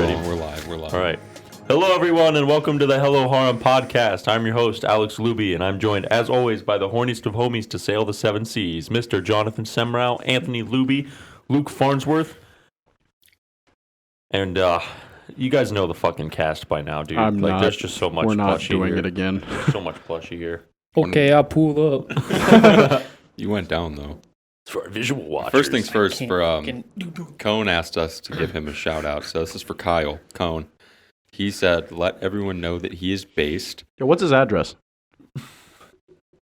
ready? We're live. All right. Hello, everyone, and welcome to the Hello Harem Podcast. I'm your host, Alex Luby, and I'm joined, as always, by the horniest of homies to sail the seven seas, Mr. Jonathan Semrau, Anthony Luby, Luke Farnsworth, and you guys know the fucking cast by now, dude. I'm not. There's just so much. We're not plushy doing here. it again. So much plushy here. Okay, I'll pull up. You went down, though. It's for our visual watchers. First things first, Cone asked us to give him a shout out. So this is for Kyle Cone. He said, let everyone know that he is based Yo, what's his address?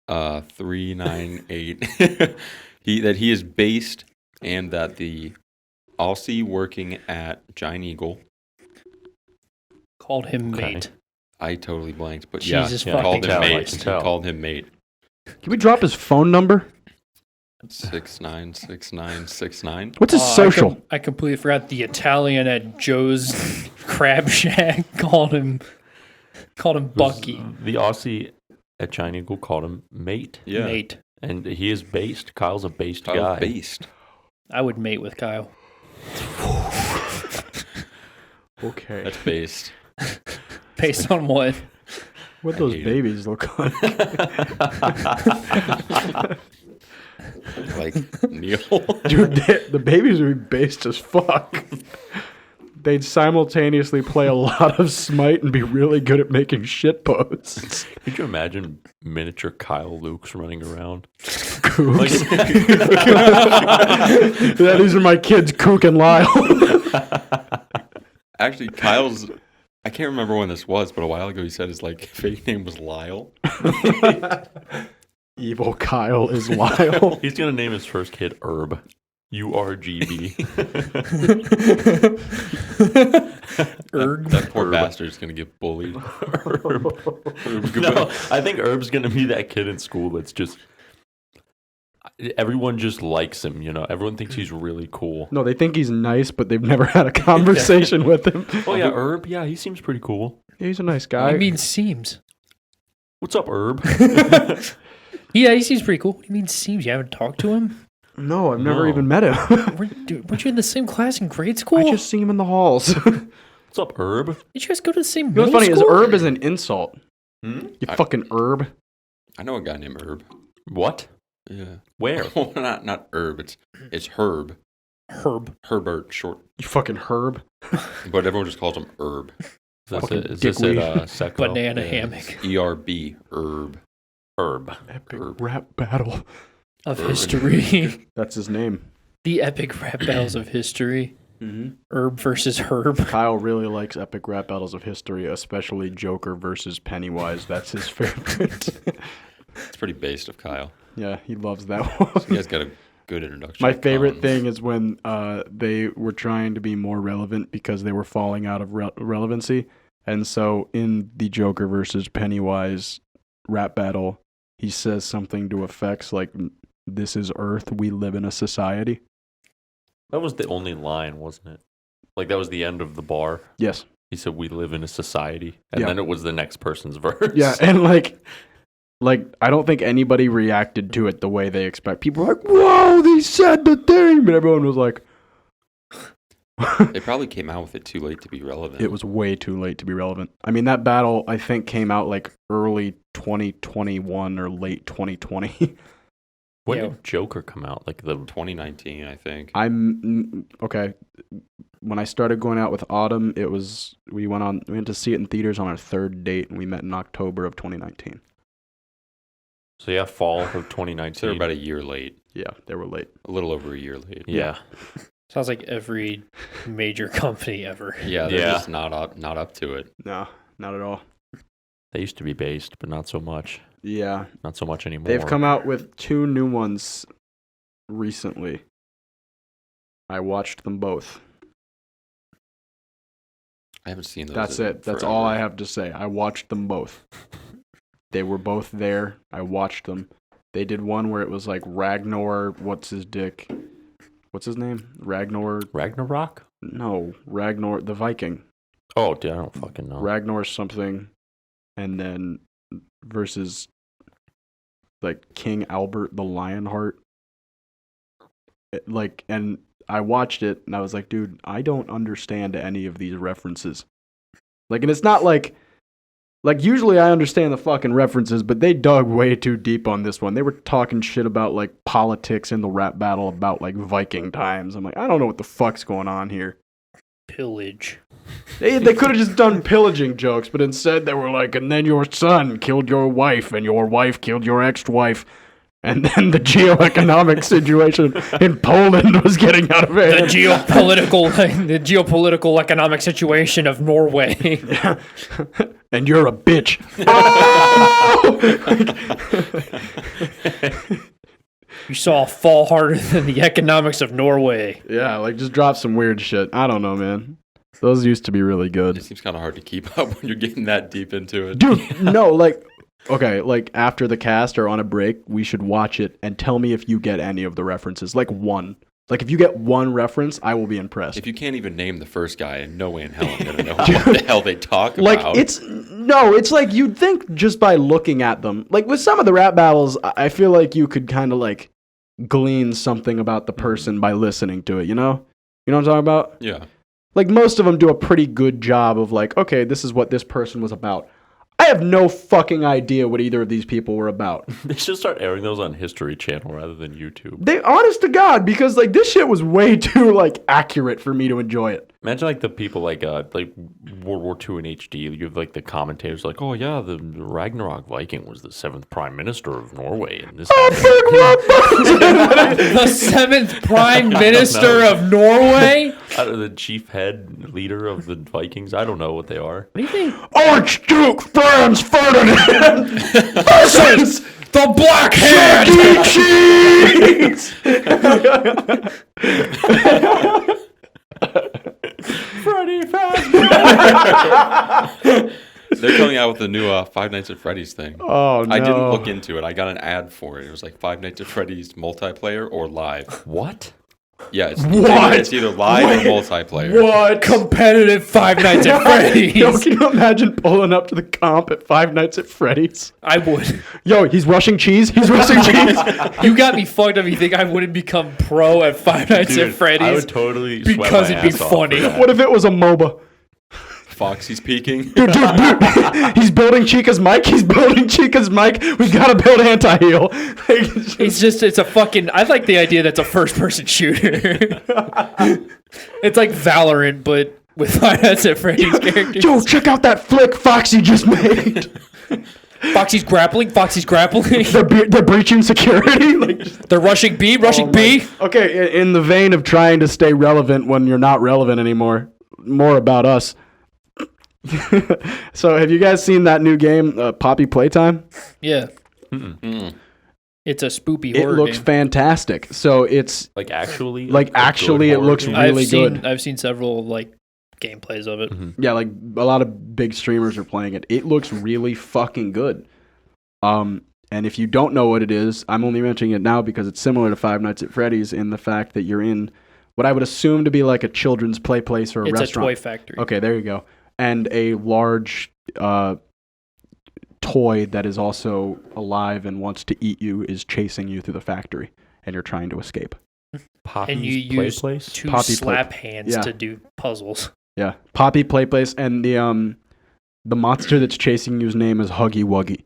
398. that he is based and that the Aussie working at Giant Eagle. Called him Okay. mate. I totally blanked, but Jesus yeah, fucking called him mate. Christ. Called him mate. Can we drop his phone number? 696969. What's his social? I completely forgot the Italian at Joe's Crab Shack called him Bucky. The Aussie at China Eagle called him mate, Yeah. Mate. and he is based. Kyle's a based Kyle's guy. based. I would mate with Kyle. Okay. That's based. Based on what? What I those hate it. babies look like? Like Neil. Dude, the babies would be based as fuck. They'd simultaneously play a lot of Smite and be really good at making shit posts. Could you imagine miniature Kyle Lukes running around? Kooks. Yeah, these are my kids, Kook and Lyle. Actually, Kyle's. I can't remember when this was, but a while ago he said his fake name was Lyle. Evil Kyle is Lyle. He's gonna name his first kid Herb. URGB. That poor bastard's gonna get bullied. No, I think Herb's gonna be that kid in school that's just everyone just likes him. You know, everyone thinks he's really cool. No, they think he's nice, but they've never had a conversation with him. Oh yeah, Herb. Yeah, he seems pretty cool. He's a nice I guy. mean, seems. What's up, Herb? Yeah, he seems pretty cool. What do you mean seems? You haven't talked to him? No, I've never No. even met him. Weren't you in the same class in grade school? I just see him in the halls. What's up, Herb? Did you guys go to the same You know middle what's funny is school? herb is an insult. Hmm? You fucking herb. I know a guy named Herb. What? Yeah. Where? Well, not Herb. It's Herb. Herb. Herbert, short. You fucking herb. But everyone just calls him Herb. Is this dickweed. at Seco? Banana Yeah, hammock it's ERB. Herb. Herb. Epic Herb. rap battle. of Herb. history. That's his name. The epic rap battles of history. Mm-hmm. Herb versus Herb. Kyle really likes epic rap battles of history, especially Joker versus Pennywise. That's his favorite. It's pretty based of Kyle. Yeah, he loves that You one. guys got a good introduction. My to favorite Collins. thing is when they were trying to be more relevant because they were falling out of relevancy. And so in the Joker versus Pennywise rap battle, he says something to effects like, "This is Earth, we live in a society." That was the only line, wasn't it? Like that was the end of the bar. Yes. He said, "We live in a society," and Yeah. then it was the next person's verse. Yeah, and like I don't think anybody reacted to it the way they expect. People were like, "Whoa, they said the thing," but everyone was like, They probably came out with it too late to be relevant. it was way too late to be relevant. I mean, that battle I think came out like early 2021 or late 2020. When Yeah. did Joker come out? Like the 2019, I think. I'm okay. When I started going out with Autumn, we went to see it in theaters on our third date, and we met in October of 2019. so yeah, fall of So 2019. they're about a year late. Yeah, they were late. A little over a year late. Yeah. Sounds like every major company ever. Yeah, they're Yeah. just not up to it. No, not at all. They used to be based, but not so much. Yeah, Not so much anymore. they've come out with 2 new ones recently. I watched them both. I haven't seen those. That's in it. That's forever. all I have to say. I watched them both. They were both there. I watched them. They did one where it was like Ragnar, what's his dick? What's his name? Ragnarok? No, Ragnar the Viking. Oh, dude, I don't fucking know. Ragnar something, and then versus like King Albert the Lionheart. And I watched it and I was like, dude, I don't understand any of these references. Like, and it's not like usually I understand the fucking references, but they dug way too deep on this one. They were talking shit about like politics in the rap battle about like Viking times. I'm like, I don't know what the fuck's going on here. Pillage. They could have just done pillaging jokes, but instead they were like, and then your son killed your wife, and your wife killed your ex-wife, and then the geoeconomic situation in Poland was getting out of hand. The geopolitical economic situation of Norway. And you're a bitch. You saw fall harder than the economics of Norway. Yeah, like just drop some weird shit. I don't know, man. Those used to be really good. It seems kind of hard to keep up when you're getting that deep into it. Dude, no, like, okay, like after the cast or on a break, we should watch it and tell me if you get any of the references. Like one. Like if you get one reference, I will be impressed. If you can't even name the first guy, and no way in hell I'm gonna know what the hell they talk like, about. it's like you'd think just by looking at them. Like with some of the rap battles, I feel like you could kind of like glean something about the person by listening to it, you know? You know what I'm talking about? Yeah. Like most of them do a pretty good job of like, okay, this is what this person was about. I have no fucking idea what either of these people were about. They should start airing those on History Channel rather than YouTube. They, honest to God, because like this shit was way too like accurate for me to enjoy it. Imagine like the people like World War II in HD. You have like the commentators like, oh yeah, the Ragnarok Viking was the 7th Prime Minister of Norway, and this. The 7th Prime Minister of Norway. The chief head leader of the Vikings. I don't know what they are. What do you think? Archduke Franz Ferdinand versus The Black Hand. Freddy Fazbear. They're coming out with the new Five Nights at Freddy's thing. Oh no! I didn't look into it. I got an ad for it. It was like Five Nights at Freddy's multiplayer or live. What? Yeah, it's either live or multiplayer. What? Competitive Five Nights at Freddy's. Yo, can you imagine pulling up to the comp at Five Nights at Freddy's? I would. Yo, he's rushing cheese. He's rushing cheese. You got me fucked up. You think I wouldn't become pro at Five Nights at Freddy's? I would totally sweat because my it'd be ass off funny. for that. What if it was a MOBA? Foxy's peeking. Dude, he's building Chica's mic. He's building Chica's mic. We gotta build anti-heal. It's a fucking. I like the idea that's a first-person shooter. It's like Valorant, but with Five Nights at Freddy's characters. Yo, check out that flick Foxy just made. Foxy's grappling. They're breaching security. They're rushing B. B. Okay, in the vein of trying to stay relevant when you're not relevant anymore, more about us. So, have you guys seen that new game, Poppy Playtime? Yeah. It's a spoopy horror It looks game. fantastic. So it's actually it looks really good. I've seen several like gameplays of it. Mm-hmm. Yeah, like a lot of big streamers are playing it. It looks really fucking good. And if you don't know what it is, I'm only mentioning it now because it's similar to Five Nights at Freddy's in the fact that you're in what I would assume to be like a children's play place or a restaurant. It's a toy factory. Okay, there you go. And a large toy that is also alive and wants to eat you is chasing you through the factory, and you're trying to escape. Poppy's and you use place? two Poppy slap hands to do puzzles. Yeah, Poppy Play Place, and the monster that's chasing you's name is Huggy Wuggy.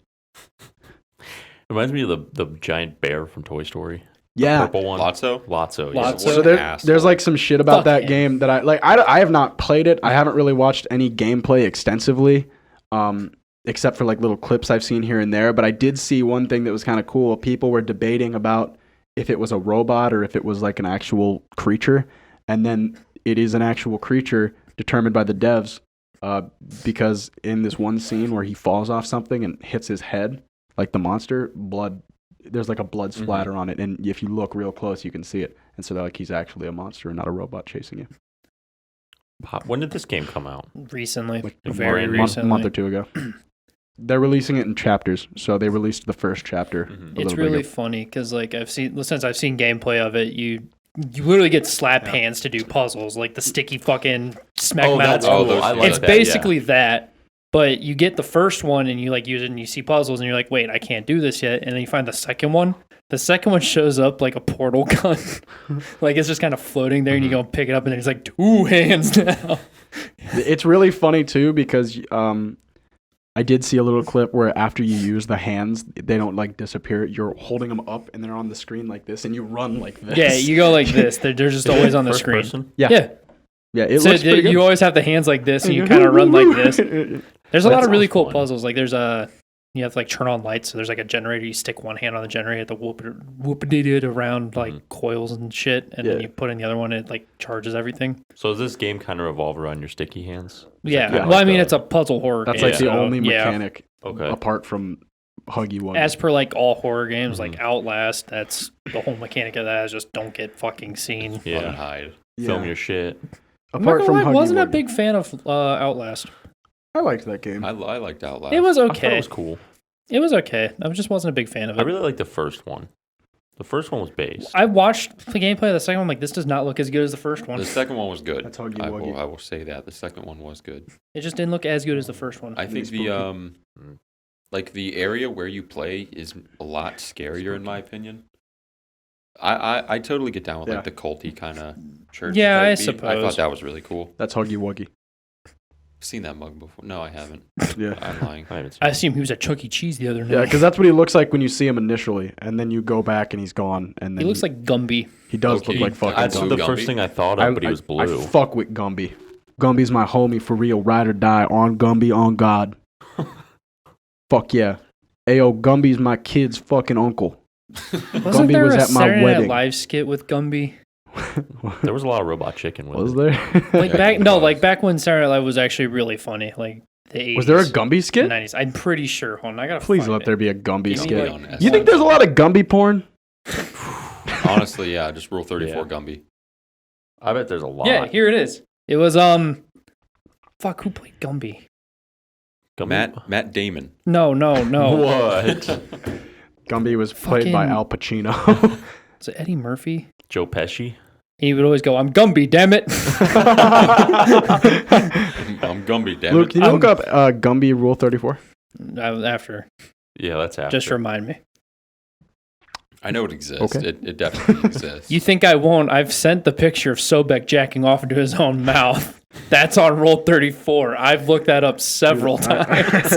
Reminds me of the giant bear from Toy Story. Yeah, Purple one. Lotso? Lotso. Lotso. So there's like some shit about that game that I have not played it. I haven't really watched any gameplay extensively, except for like little clips I've seen here and there. But I did see one thing that was kind of cool. People were debating about if it was a robot or if it was like an actual creature, and then it is an actual creature determined by the devs, because in this one scene where he falls off something and hits his head, like the monster, there's like a blood splatter on it, and if you look real close, you can see it. And so they're like, he's actually a monster and not a robot chasing you. When did this game come out? Recently. Like Very a recently. month or two ago. They're releasing it in chapters, so they released the first chapter. It's really funny because like since I've seen gameplay of it, you literally get slap hands to do puzzles, like the sticky fucking smack mouth. That's cool. I like It's that, basically that, But you get the first one and you like use it and you see puzzles and you're like, wait, I can't do this yet. And then you find the second one. The second one shows up like a portal gun. Like it's just kind of floating there and you go pick it up and then it's like 2 hands now. It's really funny too because I did see a little clip where after you use the hands, they don't like disappear. You're holding them up and they're on the screen like this and you run like this. Yeah, you go like this. They're just always on the screen. Person? Yeah, it So looks pretty good. you always have the hands like this and you kind of run like this. There's a lot of really cool puzzles. Like there's you have to like turn on lights. So there's like a generator. You stick one hand on the generator, the whoop-a-dee-doo around like coils and shit, and then you put in the other one. And it like charges everything. So does this game kind of revolve around your sticky hands? Yeah. Well, I mean, it's a puzzle horror That's game. like the only mechanic Okay. apart from Huggy Wuggy. As per like all horror games, like Outlast, that's the whole mechanic of that is just don't get fucking seen. Run and hide. Film your shit. Apart from I wasn't Huggy a Wuggy. big fan of Outlast. I liked that game. I liked Outlast. It was I thought okay. it was cool. It was okay. I just wasn't a big fan of it. I really liked the first one. The first one was based. I watched the gameplay of the second one. Like, this does not look as good as the first one. The second one was good. That's Huggy I Wuggy. will say that. The second one was good. It just didn't look as good as the first one. I think like the area where you play is a lot scarier in my opinion. I totally get down with like the culty kind of church. Yeah, I beat. I suppose. thought that was really cool. That's Huggy Wuggy. I've seen that mug before. No, I haven't. Yeah. I'm lying. I haven't seen I it. assume he was at Chuck E. Cheese the other night. Yeah, because that's what he looks like when you see him initially, and then you go back and he's gone. And then He looks like Gumby. he does Okay, look like fucking That's Gumby. the Gumby. first thing I thought of, but he was blue. I fuck with Gumby. Gumby's my homie for real, ride or die, on Gumby, on God. Fuck yeah. Ayo, Gumby's my kid's fucking uncle. Wasn't Gumby there was a at my Saturday Night wedding. Live skit with Gumby? There was a lot of robot chicken with Was it. there? Like Yeah, back when Saturday Night Live was actually really funny. Like the 80s. Was there a Gumby skit? 90s. I'm pretty sure. Hold on, I gotta Please find let it. there be a Gumby Give me, skit. like- You think there's a lot of Gumby porn? Honestly, yeah, just Rule 34 Yeah. Gumby. I bet there's a lot. Yeah, here it is. It was fuck, who played Gumby? Matt Damon. No. What? Gumby was played by Fucking- Al Pacino. Was it Eddie Murphy? Joe Pesci? And he would always go, "I'm Gumby, damn it." I'm Gumby, damn Luke, it. can you look up Gumby Rule 34? After, Yeah, that's after. just remind me. I know it exists. Okay. It definitely exists. You think I won't? I've sent the picture of Sobek jacking off into his own mouth. That's on Roll 34. I've looked that up several times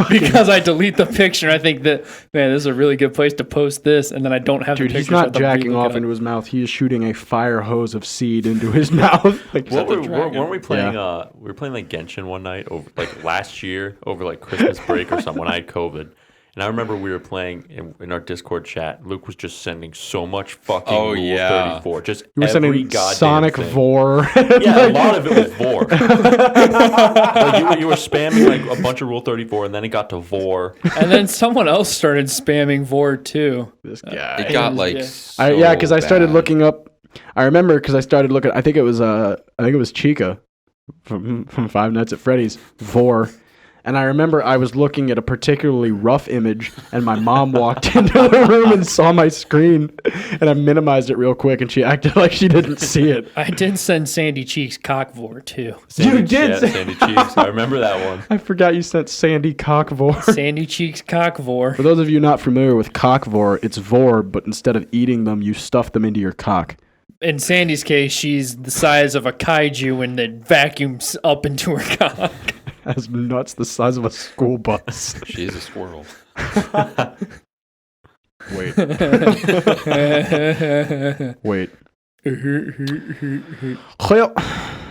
because I delete the picture. And I think that, man, this is a really good place to post this, and then I don't have Dude, the picture. he's so I not have to jacking re-look it off up. into his mouth. He is shooting a fire hose of seed into his mouth. Like, Weren't we playing? We were playing like Genshin one night over like last year over like Christmas break or something when I had COVID, and I remember we were playing in our Discord chat. Luke was just sending so much fucking Rule 34. Just you were every sending goddamn Sonic thing. Vor. Yeah, a lot of it was Vor. Like you were spamming like a bunch of Rule 34, and then it got to Vor. And then someone else started spamming Vor too. This guy. It got like Yeah. Yeah, because I started bad. looking up. I remember because I started looking. I think it was Chica from Five Nights at Freddy's Vor, and I remember I was looking at a particularly rough image, and my mom walked into the room and saw my screen, and I minimized it real quick, and she acted like she didn't see it. I did send Sandy Cheeks cock Vor too. You did Yeah, say- Sandy Cheeks. I remember that one. I forgot you sent Sandy Cock Vor. Sandy Cheeks cock Vor. For those of you not familiar with cock vor, it's vor, but instead of eating them, you stuff them into your cock. In Sandy's case, she's the size of a kaiju and it vacuums up into her cock. Has nuts the size of a school bus. She's a squirrel. Wait. Wait. Well,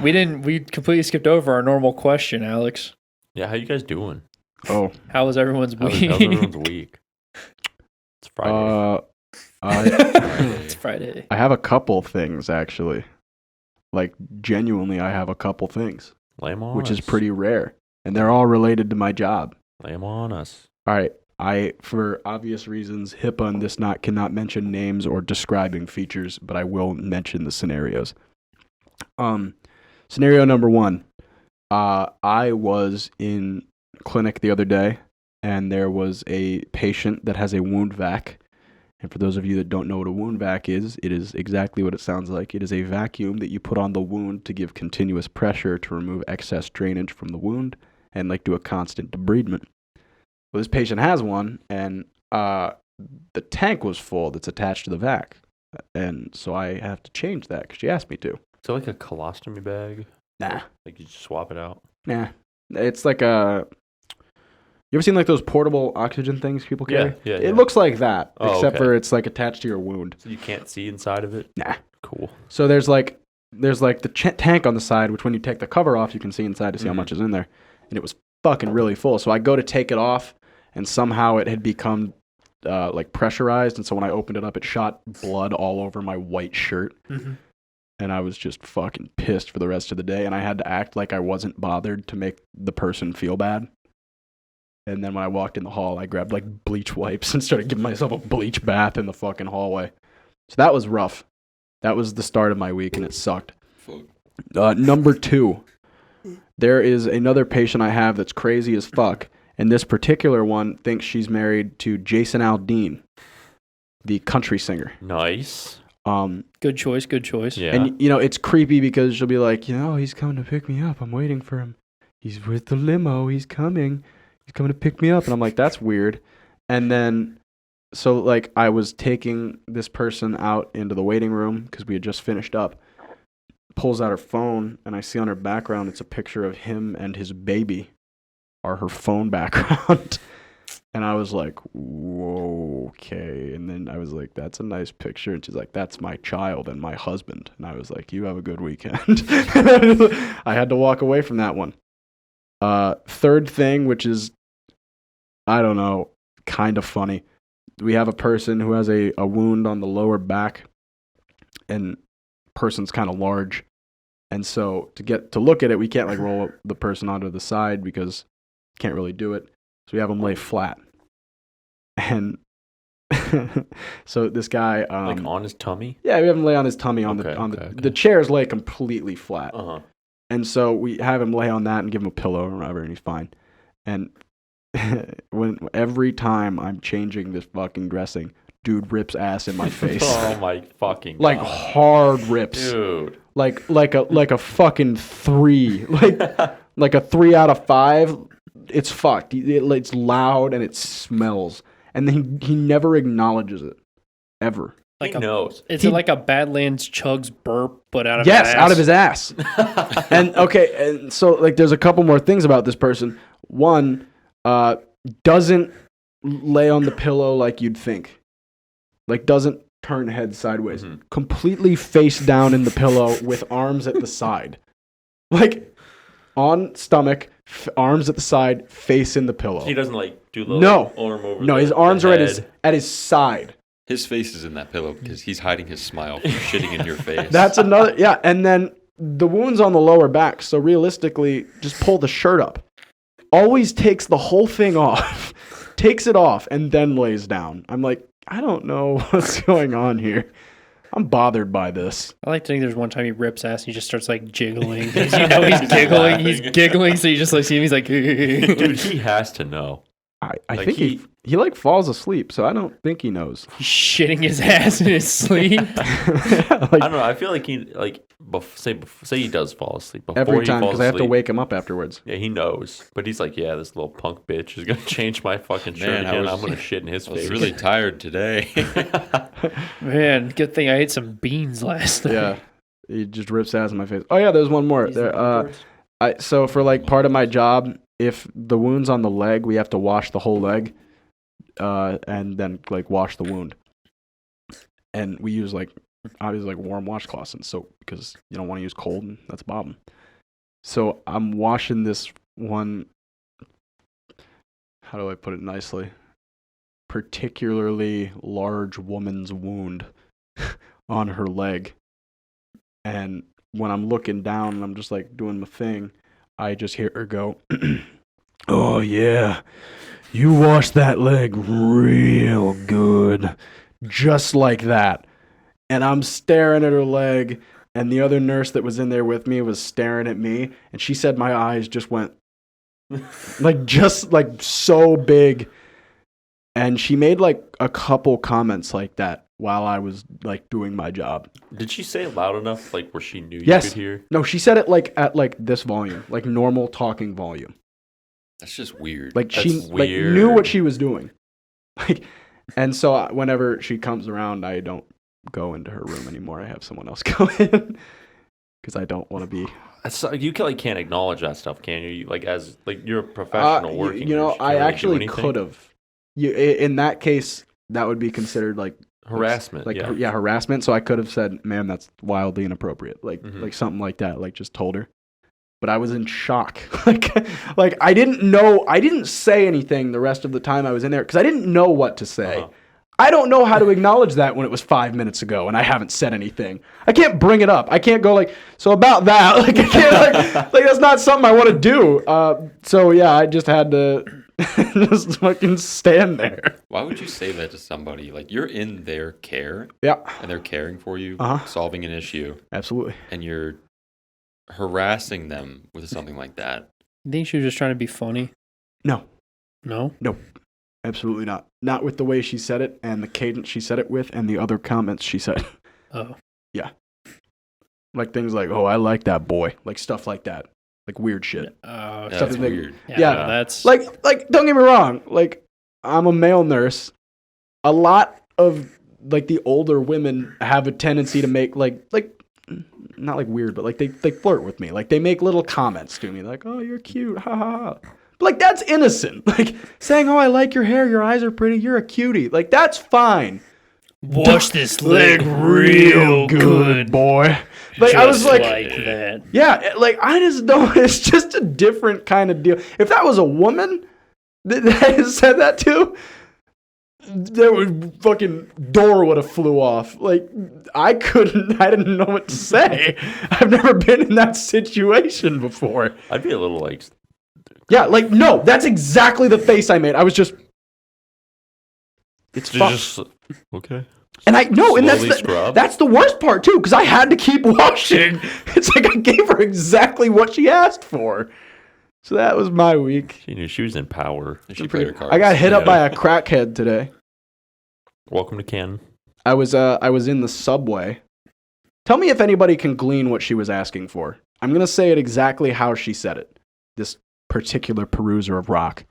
We completely skipped over our normal question, Alex. Yeah, how you guys doing? oh. How was everyone's How's week? everyone's week? It's Friday. It's Friday. I have a couple things, actually. Like, genuinely, I have a couple things, Lay 'em on which us. is pretty rare. And they're all related to my job. Lay 'em on us. All right. For obvious reasons, HIPAA and this cannot mention names or describing features, but I will mention the scenarios. Scenario number 1. I was in clinic the other day, and there was a patient that has a wound vac. And for those of you that don't know what a wound vac is, it is exactly what it sounds like. It is a vacuum that you put on the wound to give continuous pressure to remove excess drainage from the wound. and like do a constant debridement. Well, this patient has one, and the tank was full that's attached to the vac, and so I have to change that because she asked me to. Is it like a colostomy bag? Nah, Like you just swap it out? nah. It's like a. You ever seen like those portable oxygen things people carry? Yeah. It looks like that, Oh, except okay. for it's like attached to your wound. So you can't see inside of it? Nah. Cool. So there's like the tank on the side, which when you take the cover off, you can see inside to see how much is in there. And it was fucking really full. So I go to take it off, and somehow it had become like pressurized. And so when I opened it up, it shot blood all over my white shirt. Mm-hmm. And I was just fucking pissed for the rest of the day. And I had to act like I wasn't bothered to make the person feel bad. And then when I walked in the hall, I grabbed like bleach wipes and started giving myself a bleach bath in the fucking hallway. So that was rough. That was the start of my week, and it sucked. Number 2, there is another patient I have that's crazy as fuck. And this particular one thinks she's married to Jason Aldean, the country singer. Nice. Good choice. Good choice. Yeah. And, you know, it's creepy because she'll be like, you know, he's coming to pick me up. I'm waiting for him. He's with the limo. He's coming. He's coming to pick me up. And I'm like, that's weird. And then, so like I was taking this person out into the waiting room because we had just finished up. Pulls out her phone, and I see on her background, it's a picture of him and his baby are her phone background. And I was like, whoa, okay. And then I was like, that's a nice picture. And she's like, that's my child and my husband. And I was like, you have a good weekend. I had to walk away from that one. Third thing, which is, I don't know, kind of funny. We have a person who has a wound on the lower back, and person's kind of large. And so to look at it, we can't like roll the person onto the side because can't really do it. So we have him lay flat. And so this guy like on his tummy? Yeah, we have him lay on his tummy the chairs lay completely flat. Uh-huh. And so we have him lay on that and give him a pillow or whatever, and he's fine. And every time I'm changing this fucking dressing, dude rips ass in my face. Oh my fucking like God. hard rips. Dude. Like a fucking 3. Like a 3 out of 5. It's fucked. It's loud and it smells. And then he never acknowledges it. Ever. Like he knows. Is it like a Badlands Chugs burp, but out of his ass? Yes, out of his ass. and so like there's a couple more things about this person. One, doesn't lay on the pillow like you'd think. Like doesn't turn head sideways. Mm-hmm. Completely face down in the pillow with arms at the side. Like on stomach, arms at the side, face in the pillow. He doesn't like do the arm over. No, his arms are at his side. His face is in that pillow because he's hiding his smile from shitting in your face. That's another, yeah. And then the wound's on the lower back, so realistically, just pull the shirt up. Always takes the whole thing off, takes it off, and then lays down. I'm like, I don't know what's going on here. I'm bothered by this. I like to think there's one time he rips ass and he just starts like jiggling. You know he's giggling. He's giggling, so you just like see him. He's like, dude, he has to know. I like think he like falls asleep, so I don't think he knows. He's shitting his ass in his sleep. I don't know. I feel like he like say he does fall asleep before every time because I have to wake him up afterwards. Yeah, he knows, but he's like, yeah, this little punk bitch is gonna change my fucking shirt again. I'm gonna shit in his face. I was really tired today. Man, good thing I ate some beans last night. Yeah, he just rips ass in my face. Oh yeah, there's one more. So for like part of my job, if the wound's on the leg, we have to wash the whole leg, and then like wash the wound. And we use like warm washcloths and soap because you don't want to use cold, and that's a problem. So I'm washing this one. How do I put it nicely? Particularly large woman's wound on her leg, and when I'm looking down and I'm just like doing my thing, I just hear her go, "Oh yeah, you wash that leg real good," just like that. And I'm staring at her leg, and the other nurse that was in there with me was staring at me, and she said my eyes just went just so big. And she made like a couple comments like that while I was like doing my job. Did she say it loud enough, like where she knew you yes. could hear? No, she said it like at like this volume, like normal talking volume. That's just weird. Like That's she like weird. knew what she was doing. Like, and so whenever she comes around, I don't go into her room anymore. I have someone else go in because I don't want to be. You can't acknowledge that stuff, can you? Like as like you're a professional working. You know, there. Should you I really do actually anything? could have. In that case, that would be considered like harassment. Like yeah. harassment. So I could have said, "Ma'am, that's wildly inappropriate." Like like something like that. Like just told her. But I was in shock. like I didn't know. I didn't say anything the rest of the time I was in there because I didn't know what to say. Uh-huh. I don't know how to acknowledge that when it was 5 minutes ago and I haven't said anything. I can't bring it up. I can't go like, so about that. Like I can't like that's not something I want to do. So yeah, I just had to just fucking stand there. Why would you say that to somebody? Like you're in their care. Yeah. And they're caring for you, solving an issue. Absolutely. And you're harassing them with something like that. You think she was just trying to be funny? No. No? Nope. Absolutely not. Not with the way she said it and the cadence she said it with and the other comments she said. Oh. Yeah. Like things like, oh, I like that boy. Like stuff like that. Like weird shit. Yeah, Stuff that's that weird. Yeah. That's... Like, don't get me wrong. Like, I'm a male nurse. A lot of, like, the older women have a tendency to make, like, not like weird, but like they flirt with me. Like, they make little comments to me. Like, oh, you're cute. Ha ha ha. Like, that's innocent. Like, saying, oh, I like your hair. Your eyes are pretty. You're a cutie. Like, that's fine. Wash this leg real good, boy. Like, just I was like that. Yeah, like, I just don't, it's just a different kind of deal. If that was a woman that I said that to, there would fucking door would have flew off. Like, I didn't know what to say. I've never been in that situation before. I'd be a little like, yeah, like, no, that's exactly the face I made. I was just, it's just okay. And I no, and Scrub. that's the worst part too, because I had to keep washing. It's like I gave her exactly what she asked for. So that was my week. She knew she was in power. She played her cards. I got hit up by a crackhead today. Welcome to Canton. I was in the subway. Tell me if anybody can glean what she was asking for. I'm gonna say it exactly how she said it. This particular peruser of rock.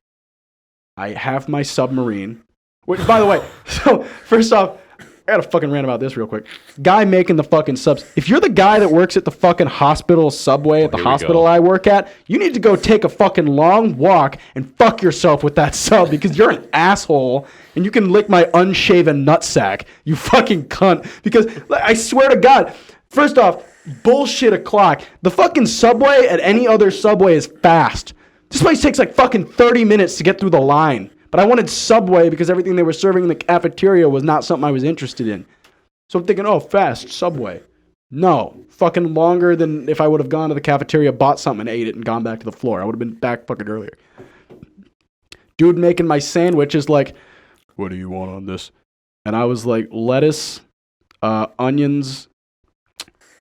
I have my submarine. Which, by the way, so first off, I gotta fucking rant about this real quick. Guy making the fucking subs. If you're the guy that works at the fucking hospital subway at the hospital I work at, you need to go take a fucking long walk and fuck yourself with that sub because you're an asshole and you can lick my unshaven nutsack, you fucking cunt. Because I swear to God, first off, bullshit o'clock. The fucking subway at any other subway is fast. This place takes like fucking 30 minutes to get through the line. But I wanted Subway because everything they were serving in the cafeteria was not something I was interested in. So I'm thinking, oh, fast, Subway. No, fucking longer than if I would have gone to the cafeteria, bought something and ate it and gone back to the floor. I would have been back fucking earlier. Dude making my sandwich is like, what do you want on this? And I was like, lettuce, onions,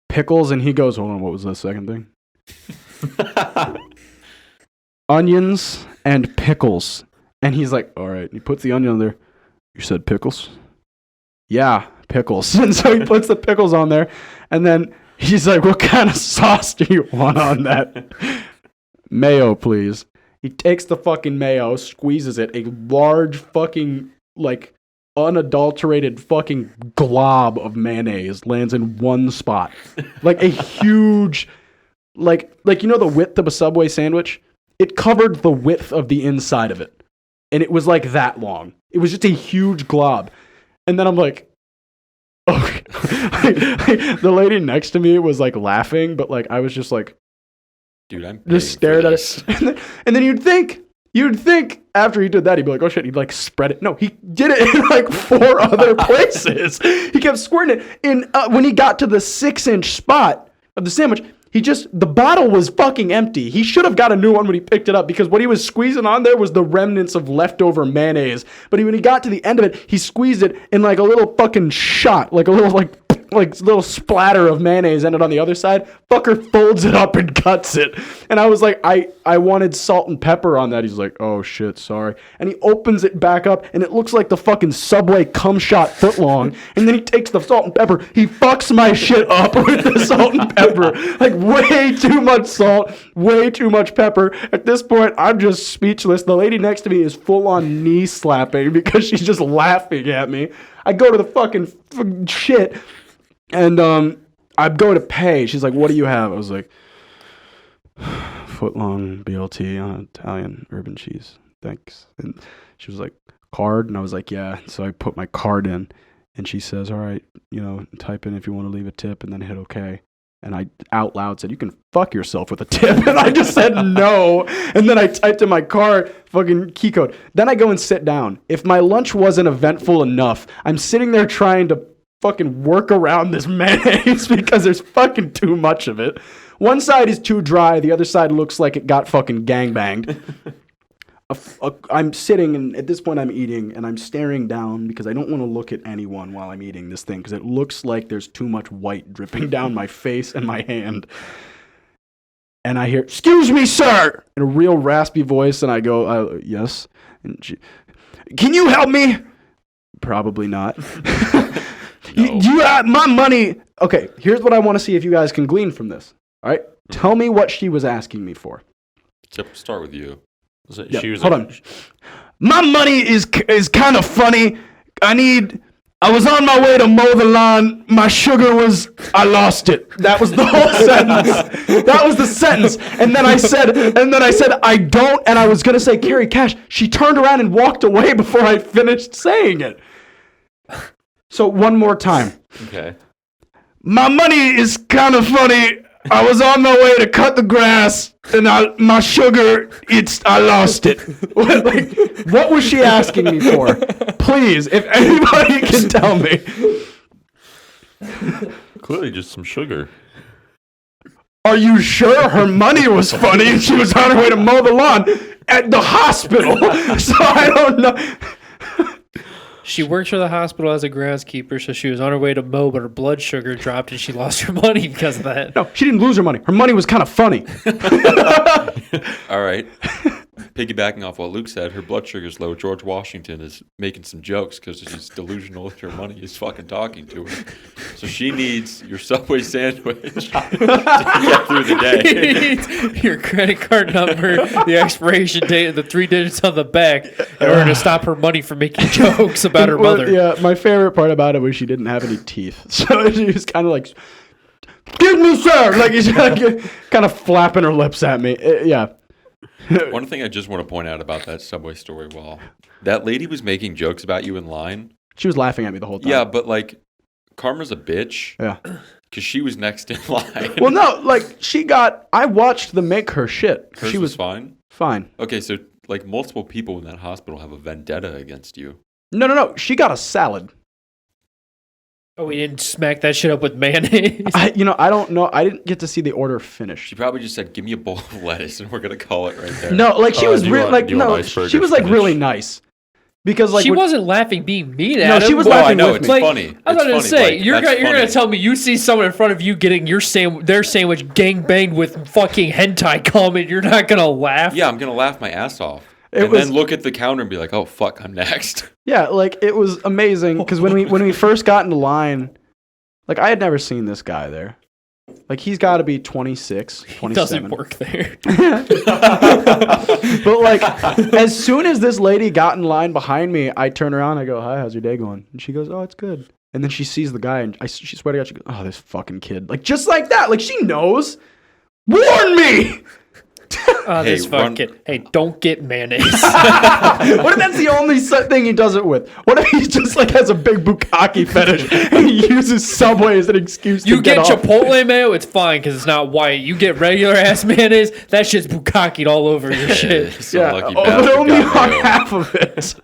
pickles. And he goes, hold on, what was the second thing? Onions and pickles. And he's like, all right. He puts the onion on there. You said pickles? Yeah, pickles. And so he puts the pickles on there. And then he's like, what kind of sauce do you want on that? Mayo, please. He takes the fucking mayo, squeezes it. A large fucking, like, unadulterated fucking glob of mayonnaise lands in one spot. Like a huge, like you know the width of a Subway sandwich? It covered the width of the inside of it. And it was like that long. It was just a huge glob. And then I'm like, okay. The lady next to me was like laughing, but like I was just like, dude, I'm just stared at it. And then you'd think after he did that, he'd be like, oh shit, he'd like spread it. No, he did it in like 4 other places. He kept squirting it. And when he got to the 6-inch spot of the sandwich, the bottle was fucking empty. He should have got a new one when he picked it up because what he was squeezing on there was the remnants of leftover mayonnaise. But when he got to the end of it, he squeezed it in like a little fucking shot, like a little like, like little splatter of mayonnaise ended on the other side. Fucker folds it up and cuts it. And I was like, I wanted salt and pepper on that. He's like, oh shit, sorry. And he opens it back up and it looks like the fucking Subway cum shot footlong. And then he takes the salt and pepper. He fucks my shit up with the salt and pepper. Like way too much salt, way too much pepper. At this point, I'm just speechless. The lady next to me is full on knee slapping because she's just laughing at me. I go to the fucking shit, and I go to pay. She's like, "What do you have?" I was like, "Footlong BLT on Italian urban cheese, thanks." And she was like, "Card?" And I was like, "Yeah." So I put my card in, and she says, "All right, type in if you want to leave a tip, and then hit OK." And I out loud said, "You can fuck yourself with a tip." And I just said no. And then I typed in my card, fucking key code. Then I go and sit down. If my lunch wasn't eventful enough, I'm sitting there trying to fucking work around this mayonnaise because there's fucking too much of it. One side is too dry. The other side looks like it got fucking gangbanged. I'm sitting, and at this point I'm eating, and I'm staring down because I don't want to look at anyone while I'm eating this thing because it looks like there's too much white dripping down my face and my hand. And I hear, "Excuse me, sir," in a real raspy voice, and I go, "Yes." And she, "Can you help me?" Probably not. No. You my money. Okay, here's what I want to see if you guys can glean from this. All right? Tell me what she was asking me for. Start with you. Yeah, hold on. My money is kind of funny. I was on my way to mow the lawn. My sugar I lost it. That was the whole sentence. That was the sentence. And then I said, I don't, and I was going to say, "Carry cash." She turned around and walked away before I finished saying it. So one more time. Okay. My money is kind of funny. I was on my way to cut the grass, and my sugar, I lost it. What was she asking me for? Please, if anybody can tell me. Clearly just some sugar. Are you sure her money was funny and she was on her way to mow the lawn at the hospital? So I don't know. She works for the hospital as a groundskeeper, so she was on her way to mow, but her blood sugar dropped and she lost her money because of that. No, she didn't lose her money. Her money was kind of funny. All right. Piggybacking off what Luke said, her blood sugar's low. George Washington is making some jokes because she's delusional that her money is fucking talking to her. So she needs your Subway sandwich to get through the day. Your credit card number, the expiration date, and the 3 digits on the back in order to stop her money from making jokes about her mother. Yeah, my favorite part about it was she didn't have any teeth. So she was kind of like, "Excuse me, sir." Like, she's like, kind of flapping her lips at me. Yeah. One thing I just want to point out about that Subway story, that lady was making jokes about you in line. She was laughing at me the whole time. Yeah, but like, Karma's a bitch. Yeah. Because she was next in line. Well, no, like, I watched them make her shit. Hers she was fine? Fine. Okay, so like multiple people in that hospital have a vendetta against you. No. She got a salad. Oh, we didn't smack that shit up with mayonnaise? I don't know. I didn't get to see the order finish. She probably just said, "Give me a bowl of lettuce," and we're gonna call it right there. No, like she was really she was like really nice. Because like she wasn't laughing, being mean at him. No, she was Well, laughing I know with it's me. funny. I was It's going to funny. say, Like, you're that's going to funny. tell me you see someone in front of you getting their sandwich gang banged with fucking hentai cum, and you're not going to laugh? Yeah, I'm gonna laugh my ass off. Then look at the counter and be like, "Oh fuck, I'm next." Yeah, like it was amazing because when we first got into line, like I had never seen this guy there. Like he's got to be 26, 27. He doesn't work there. But like as soon as this lady got in line behind me, I turn around, I go, "Hi, how's your day going?" And she goes, "Oh, it's good." And then she sees the guy and she swear to God, she goes, "Oh, this fucking kid." Like just like that. Like she knows. Warn me. Oh, this fucking kid. Hey, don't get mayonnaise. What if that's the only thing he does it with? What if he just like has a big bukkake fetish and he uses Subway as an excuse to get off? Chipotle mayo, it's fine because it's not white. You get regular ass mayonnaise, that shit's bukkake'd all over your shit. Lucky but only on bastard. half of it.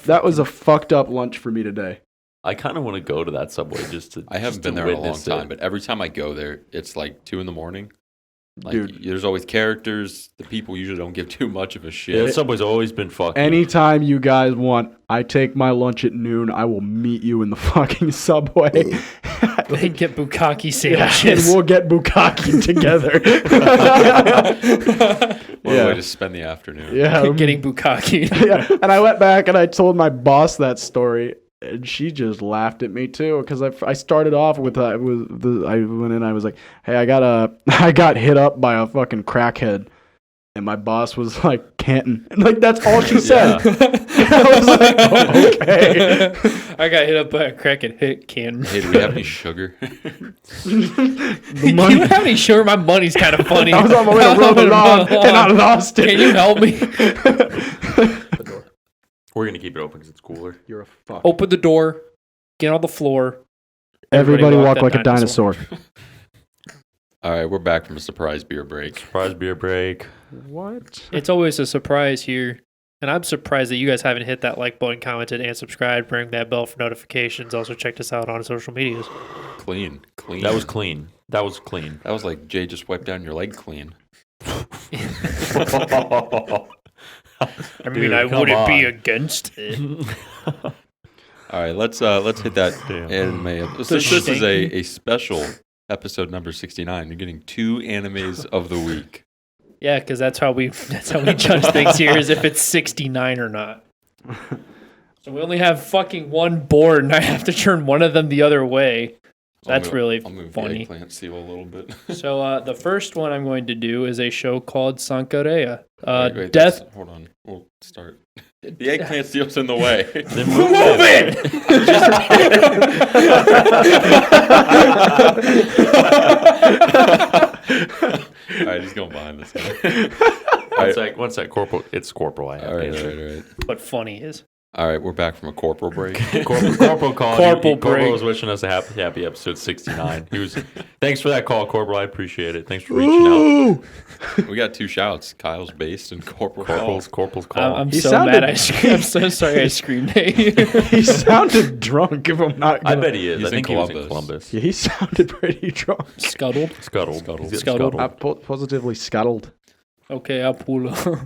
That was a fucked up lunch for me today. I kind of want to go to that Subway just to. I haven't been there in a long time, but every time I go there, it's like 2 a.m. Like, Dude. there's always characters. The people usually don't give too much of a shit. Yeah, Subway's always been fucking. Anytime you guys want, I take my lunch at noon. I will meet you in the fucking Subway. They get bukkake and sandwiches. we'll get bukkake together. What a way to spend the afternoon. Yeah. Getting bukkake. Yeah. And I went back and I told my boss that story. And she just laughed at me too, because I started off with I went in. I was like, "Hey, I got hit up by a fucking crackhead," and my boss was like, "Canton," and like that's all she said. I was like, oh, "Okay." I got hit up by a crack and hit can. Hey, do we have any sugar? You have any sugar? My money's kind of funny. I was on my way to roll along, and I lost it. Can you help me? We're gonna keep it open because it's cooler. You're a fuck. Open the door. Get on the floor. Everybody walk that like a dinosaur. All right, we're back from a surprise beer break. Surprise beer break. What? It's always a surprise here. And I'm surprised that you guys haven't hit that like button, commented, and subscribed. Ring that bell for notifications. Also, check us out on social medias. Clean. That was clean. That was like Jay just wiped down your leg clean. I mean, I wouldn't be against it. All right, let's hit that anime. Since this is a special episode number 69, you're getting 2 animes of the week. Yeah, because that's how we judge things here, is if it's 69 or not. So we only have fucking one board, and I have to turn one of them the other way. That's really I'll move funny. the eggplant seal a little bit. So the first one I'm going to do is a show called Sankareya. Wait, Death. Hold on. We'll start. The eggplant seal's in the way. Then move it. All right, he's going behind this guy. One sec, Corporal. It's Corporal. I have All right, to all answer. right. What funny is? All right, we're back from a corporal break. Corporal called. Corporal break. Corporal was wishing us a happy episode 69. Thanks for that call, Corporal. I appreciate it. Thanks for reaching out. We got 2 shouts. Kyle's based and Corporal's Corporal's call. I'm He so sounded- mad. I'm so sorry I screamed at you. He sounded drunk. If I'm not. I Gonna... bet he is. He's I think in he was in Columbus. Columbus. Yeah, he sounded pretty drunk. Scuttled. Scuttled. He's Scuttled. Positively scuttled. Okay, I'll pull up. All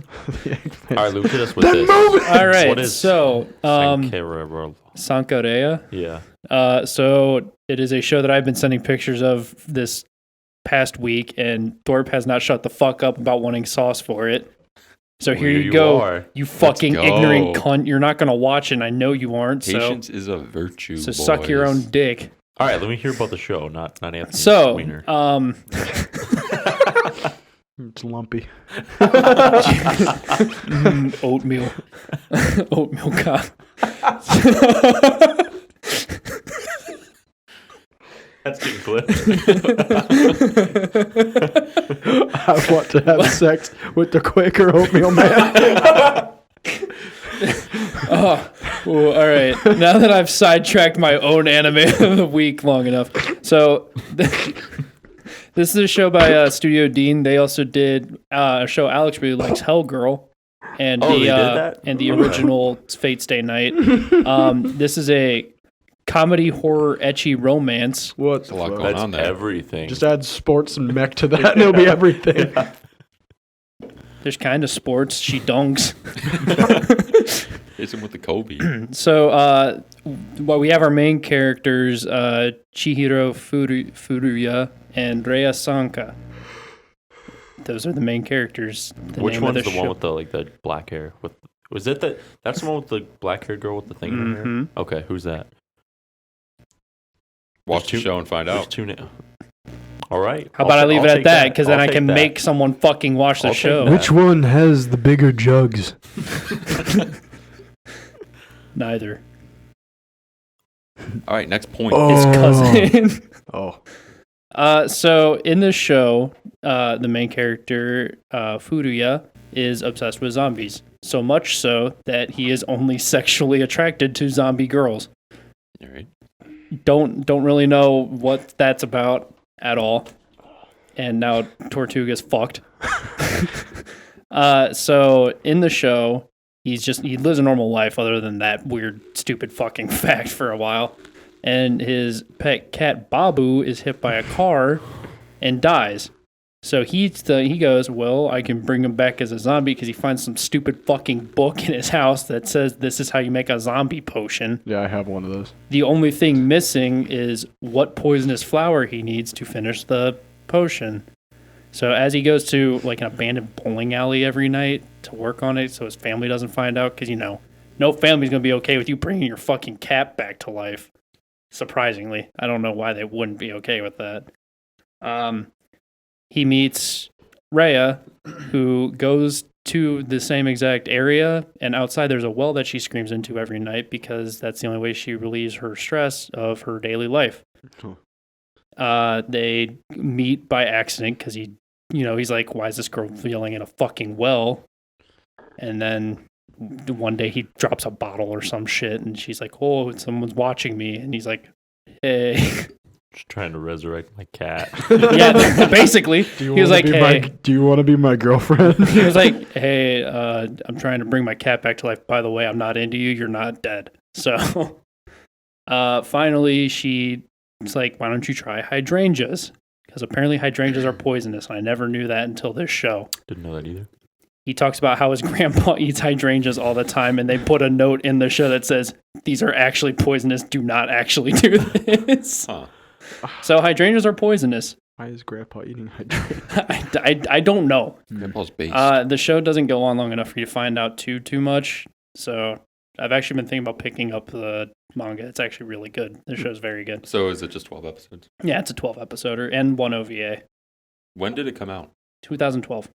right, Luke, hit us with this. All right, What is so Sankareya? Sankareya. Yeah. So it is a show that I've been sending pictures of this past week, and Thorpe has not shut the fuck up about wanting sauce for it. So here you go, are. you fucking go. ignorant cunt. You're not going to watch it, and I know you aren't. Patience is a virtue. So suck your own dick. All right, let me hear about the show, not Anthony So, Weiner. It's lumpy. Oatmeal. Oatmeal cock. That's getting clipped. I want to have sex with the Quaker oatmeal man. Oh, well, all right. Now that I've sidetracked my own anime of the week long enough. So, this is a show by Studio Dean. They also did a show Alex really likes, Hell Girl. And they did that? And the original Fate Stay Night. This is a comedy, horror, ecchi romance. What's a lot going That's on there. everything. Just add sports and mech to that, and it'll be everything. Yeah. There's kind of sports. She dunks. Hits him with the Kobe. So, well, we have our main characters, Chihiro Furuya and Rhea Sanka. Those are the main characters. Which one's the one with the black hair? That's the one with the black haired girl with the thing in her hair? Okay, who's that? Watch the show and find There's out. 2 now. All right. How about I leave it at that? Because then I'll I can take that. make someone fucking watch the I'll take show. that. Which one has the bigger jugs? Neither. All right, next point. Oh. His cousin. Oh. So in this show, the main character, Furuya, is obsessed with zombies. So much so that he is only sexually attracted to zombie girls. All right. Don't really know what that's about at all. And now Tortuga's fucked. So in the show, he lives a normal life other than that weird, stupid fucking fact for a while. And his pet cat Babu is hit by a car and dies. So he goes, well, I can bring him back as a zombie because he finds some stupid fucking book in his house that says this is how you make a zombie potion. Yeah, I have one of those. The only thing missing is what poisonous flower he needs to finish the potion. So as he goes to like an abandoned bowling alley every night to work on it so his family doesn't find out, because, you know, no family's going to be okay with you bringing your fucking cat back to life. Surprisingly. I don't know why they wouldn't be okay with that. He meets Rhea, who goes to the same exact area, and outside there's a well that she screams into every night because that's the only way she relieves her stress of her daily life. They meet by accident because he's like, why is this girl yelling in a fucking well? And then one day he drops a bottle or some shit, and she's like, oh, someone's watching me. And he's like, hey. Just trying to resurrect my cat. Yeah, basically. He was like, hey. Do you want to be my girlfriend? He was like, hey, I'm trying to bring my cat back to life. By the way, I'm not into you. You're not dead. So finally, she's like, why don't you try hydrangeas? Because apparently hydrangeas are poisonous. And I never knew that until this show. Didn't know that either. He talks about how his grandpa eats hydrangeas all the time, and they put a note in the show that says, these are actually poisonous. Do not actually do this. Huh. So hydrangeas are poisonous. Why is Grandpa eating hydrangeas? I don't know. Grandpa's based. The show doesn't go on long enough for you to find out too much. So I've actually been thinking about picking up the manga. It's actually really good. The show's very good. So is it just 12 episodes? Yeah, it's a 12-episoder and one OVA. When did it come out? 2012.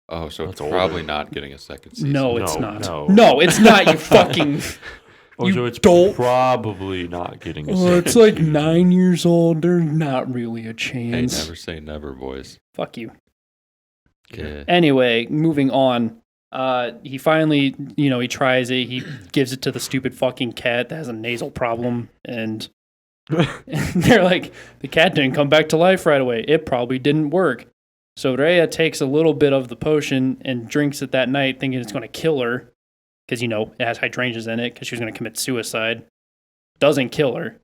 Oh, so That's it's probably older. not getting a second season. No, it's not. No. No, it's not, you fucking... Oh, so it's probably not getting a Well, it's like 9 years old. There's not really a Hey, chance. never say never, boys. Fuck you. Yeah. Anyway, moving on. He finally, he tries it. He gives it to the stupid fucking cat that has a nasal problem. And they're like, the cat didn't come back to life right away. It probably didn't work. So Rhea takes a little bit of the potion and drinks it that night thinking it's going to kill her. Because, it has hydrangeas in it because she was going to commit suicide. Doesn't kill her.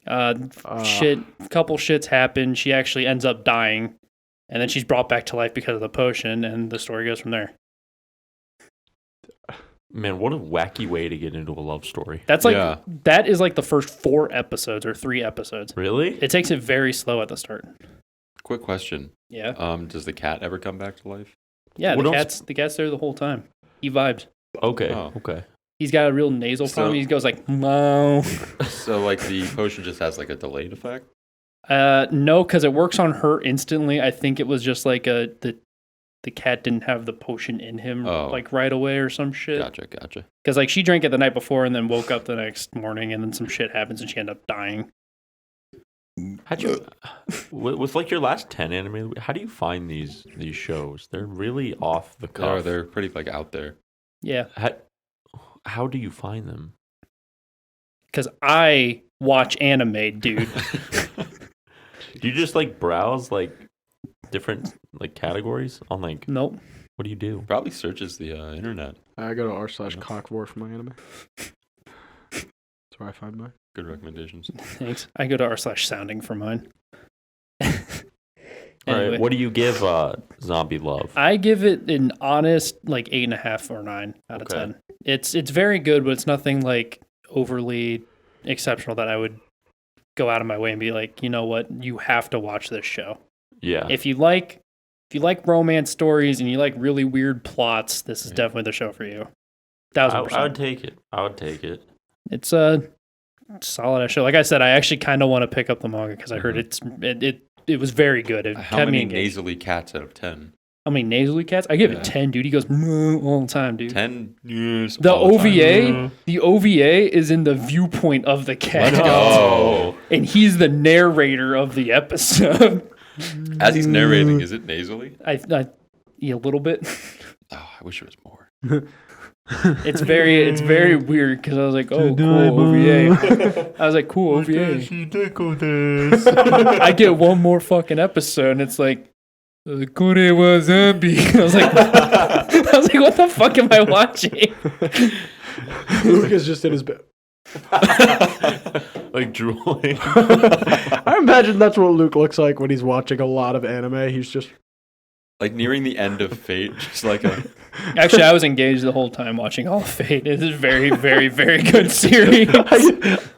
Couple shits happen. She actually ends up dying. And then she's brought back to life because of the potion. And the story goes from there. Man, what a wacky way to get into a love story. That is like the first 4 episodes or 3 episodes. Really? It takes it very slow at the start. Quick question. Yeah. Does the cat ever come back to life? Yeah, the cat's there the whole time. He vibes. Okay. Oh. Okay. He's got a real nasal problem. He goes like, no. So like the potion just has like a delayed effect? No, because it works on her instantly. I think it was just like the cat didn't have the potion in him like right away or some shit. Gotcha. Because like she drank it the night before and then woke up the next morning and then some shit happens and she ended up dying. How'd you, with like your last 10 anime, how do you find these shows? They're really off the cuff. They're pretty like out there. Yeah. How do you find them? Because I watch anime, dude. Do you just like browse like different like categories on like? Nope. What do you do? Probably searches the internet. I go to r/cockvor for my anime. That's where I find mine. Good recommendations. Thanks. I go to r/sounding for mine. All Anyway. right, what do you give Zombie Love? I give it an honest like 8.5 or 9 out of 10. It's very good, but it's nothing like overly exceptional that I would go out of my way and be like, you know what, you have to watch this show. Yeah. If you like romance stories and you like really weird plots, this is definitely the show for you. 1000%. I would take it. It's a solid show. Like I said, I actually kind of want to pick up the manga because I heard it was very good. It How kept me many engaged. nasally cats out of 10? How many nasally cats? I give it 10, dude. He goes all the time, dude. 10 years. The all OVA, the OVA is in the viewpoint of the cat. Let's go. And he's the narrator of the episode. As he's narrating, is it nasally? Yeah, a little bit. Oh, I wish it was more. It's very weird because I was like, oh, cool OVA. I was like, cool OVA. I get one more fucking episode and it's like, Kore wa zombie. I was like, what the fuck am I watching? Luke is just in his bed. like drooling. I imagine that's what Luke looks like when he's watching a lot of anime. He's just like nearing the end of Fate, just like a. Actually, I was engaged the whole time watching all of Fate. It is a very, very, very good series.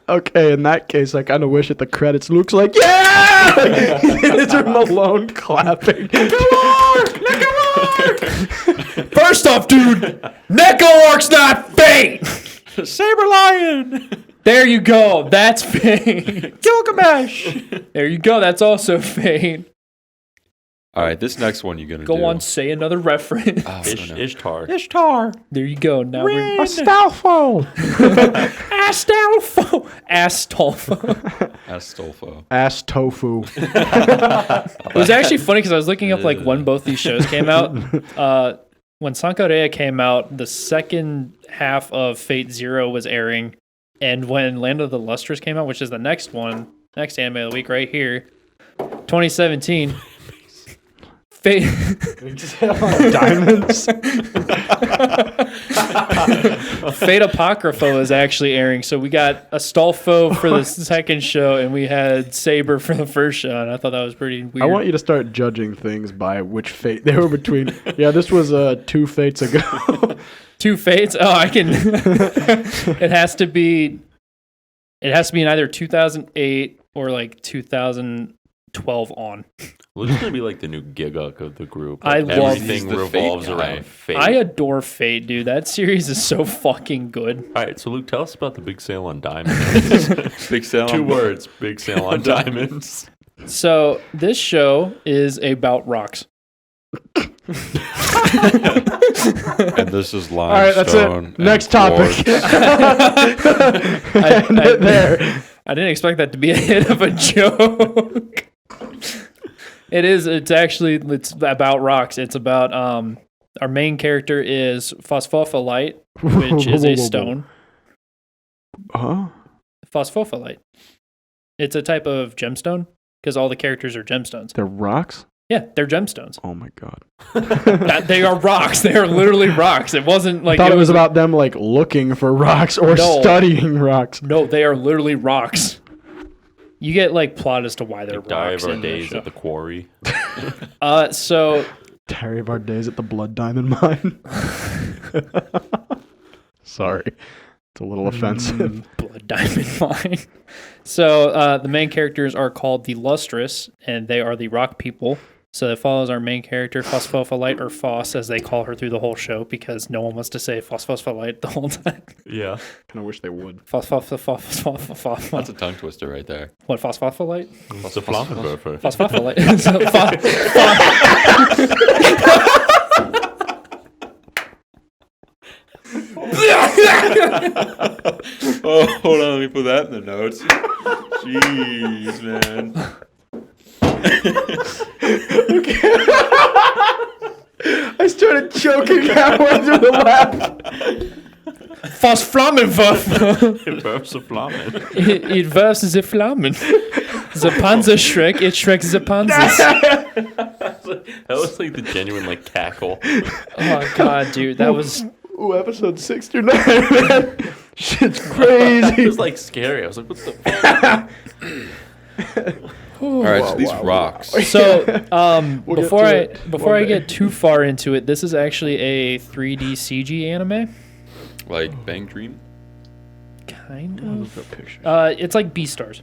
Okay, in that case, I kind of wish at the credits Luke's like, yeah! It's Malone clapping. First off, dude, Neko-Arc's not Fate! Saber Lion! There you go. That's Fate. Gilgamesh! There you go. That's also Fate. All right, this next one you're going to Go do. on, say another reference. Oh, no. Ishtar. Ishtar! There you go. Now we're... Astolfo! Astolfo. Astolfo. Astolfo. Ass tofu. It was actually funny because I was looking up like when both these shows came out. When Sankareya came out, the second half of Fate Zero was airing, and when Land of the Lustrous came out, which is the next one, next anime of the week right here, 2017. Fate Diamonds. Fate Apocrypha is actually airing, so we got Astolfo for the second show, and we had Saber for the first show, and I thought that was pretty weird. I want you to start judging things by which fate they were between. Yeah, this was 2 fates ago. 2 fates. Oh, I can. It has to be in either 2008 or like 2012 on. Luke's gonna be like the new Giguk of the group. I Like, love- everything He's the Fate revolves guy. around Fate. I adore Fate, dude. That series is so fucking good. All right, so Luke, tell us about the big sale on diamonds. Big sale. 2 words: big sale on diamonds. So this show is about rocks. And this is limestone. All right, that's it. Next topic. I didn't expect that to be a hit of a joke. It's about rocks. It's about our main character is phosphophylite, which is a stone. Huh? Phosphophylite. It's a type of gemstone because all the characters are gemstones. They're rocks? Yeah, they're gemstones. Oh my god. They are rocks. They are literally rocks. It wasn't like I thought it was about them like looking for rocks or No. studying rocks. No, they are literally rocks. You get like plot as to why they're Like Diary rocks. of Our in the Days show. at the quarry. So Diary of Our Days at the Blood Diamond Mine. Sorry. It's a little offensive. Blood Diamond Mine. So the main characters are called the Lustrous, and they are the rock people. So it follows our main character, Phosphophylite, or Phos, as they call her through the whole show, because no one wants to say Phosphophylite the whole time. Yeah. Kind of wish they would. Phosphophylite. That's a tongue twister right there. What, Phosphophylite? It's a Flammenwerfer. Phosphophylite. So, Oh, hold on. Let me put that in the notes. Jeez, man. I started choking halfway through the laugh. Phosphlammenwerfer. It burps a Flammen. It werfs the Flammen. The Panzer Shrek, it Shreks the Panzers. That was like the genuine like cackle. Oh god, dude, that was Ooh, episode 69, man. Shit's It crazy. was like scary. I was like, what the fuck? All right, so these rocks. so. We'll get Before to I it one day. get too far into it, this is actually a 3D CG anime. Like Bang Dream? Kind of. Picture. It's like Beastars.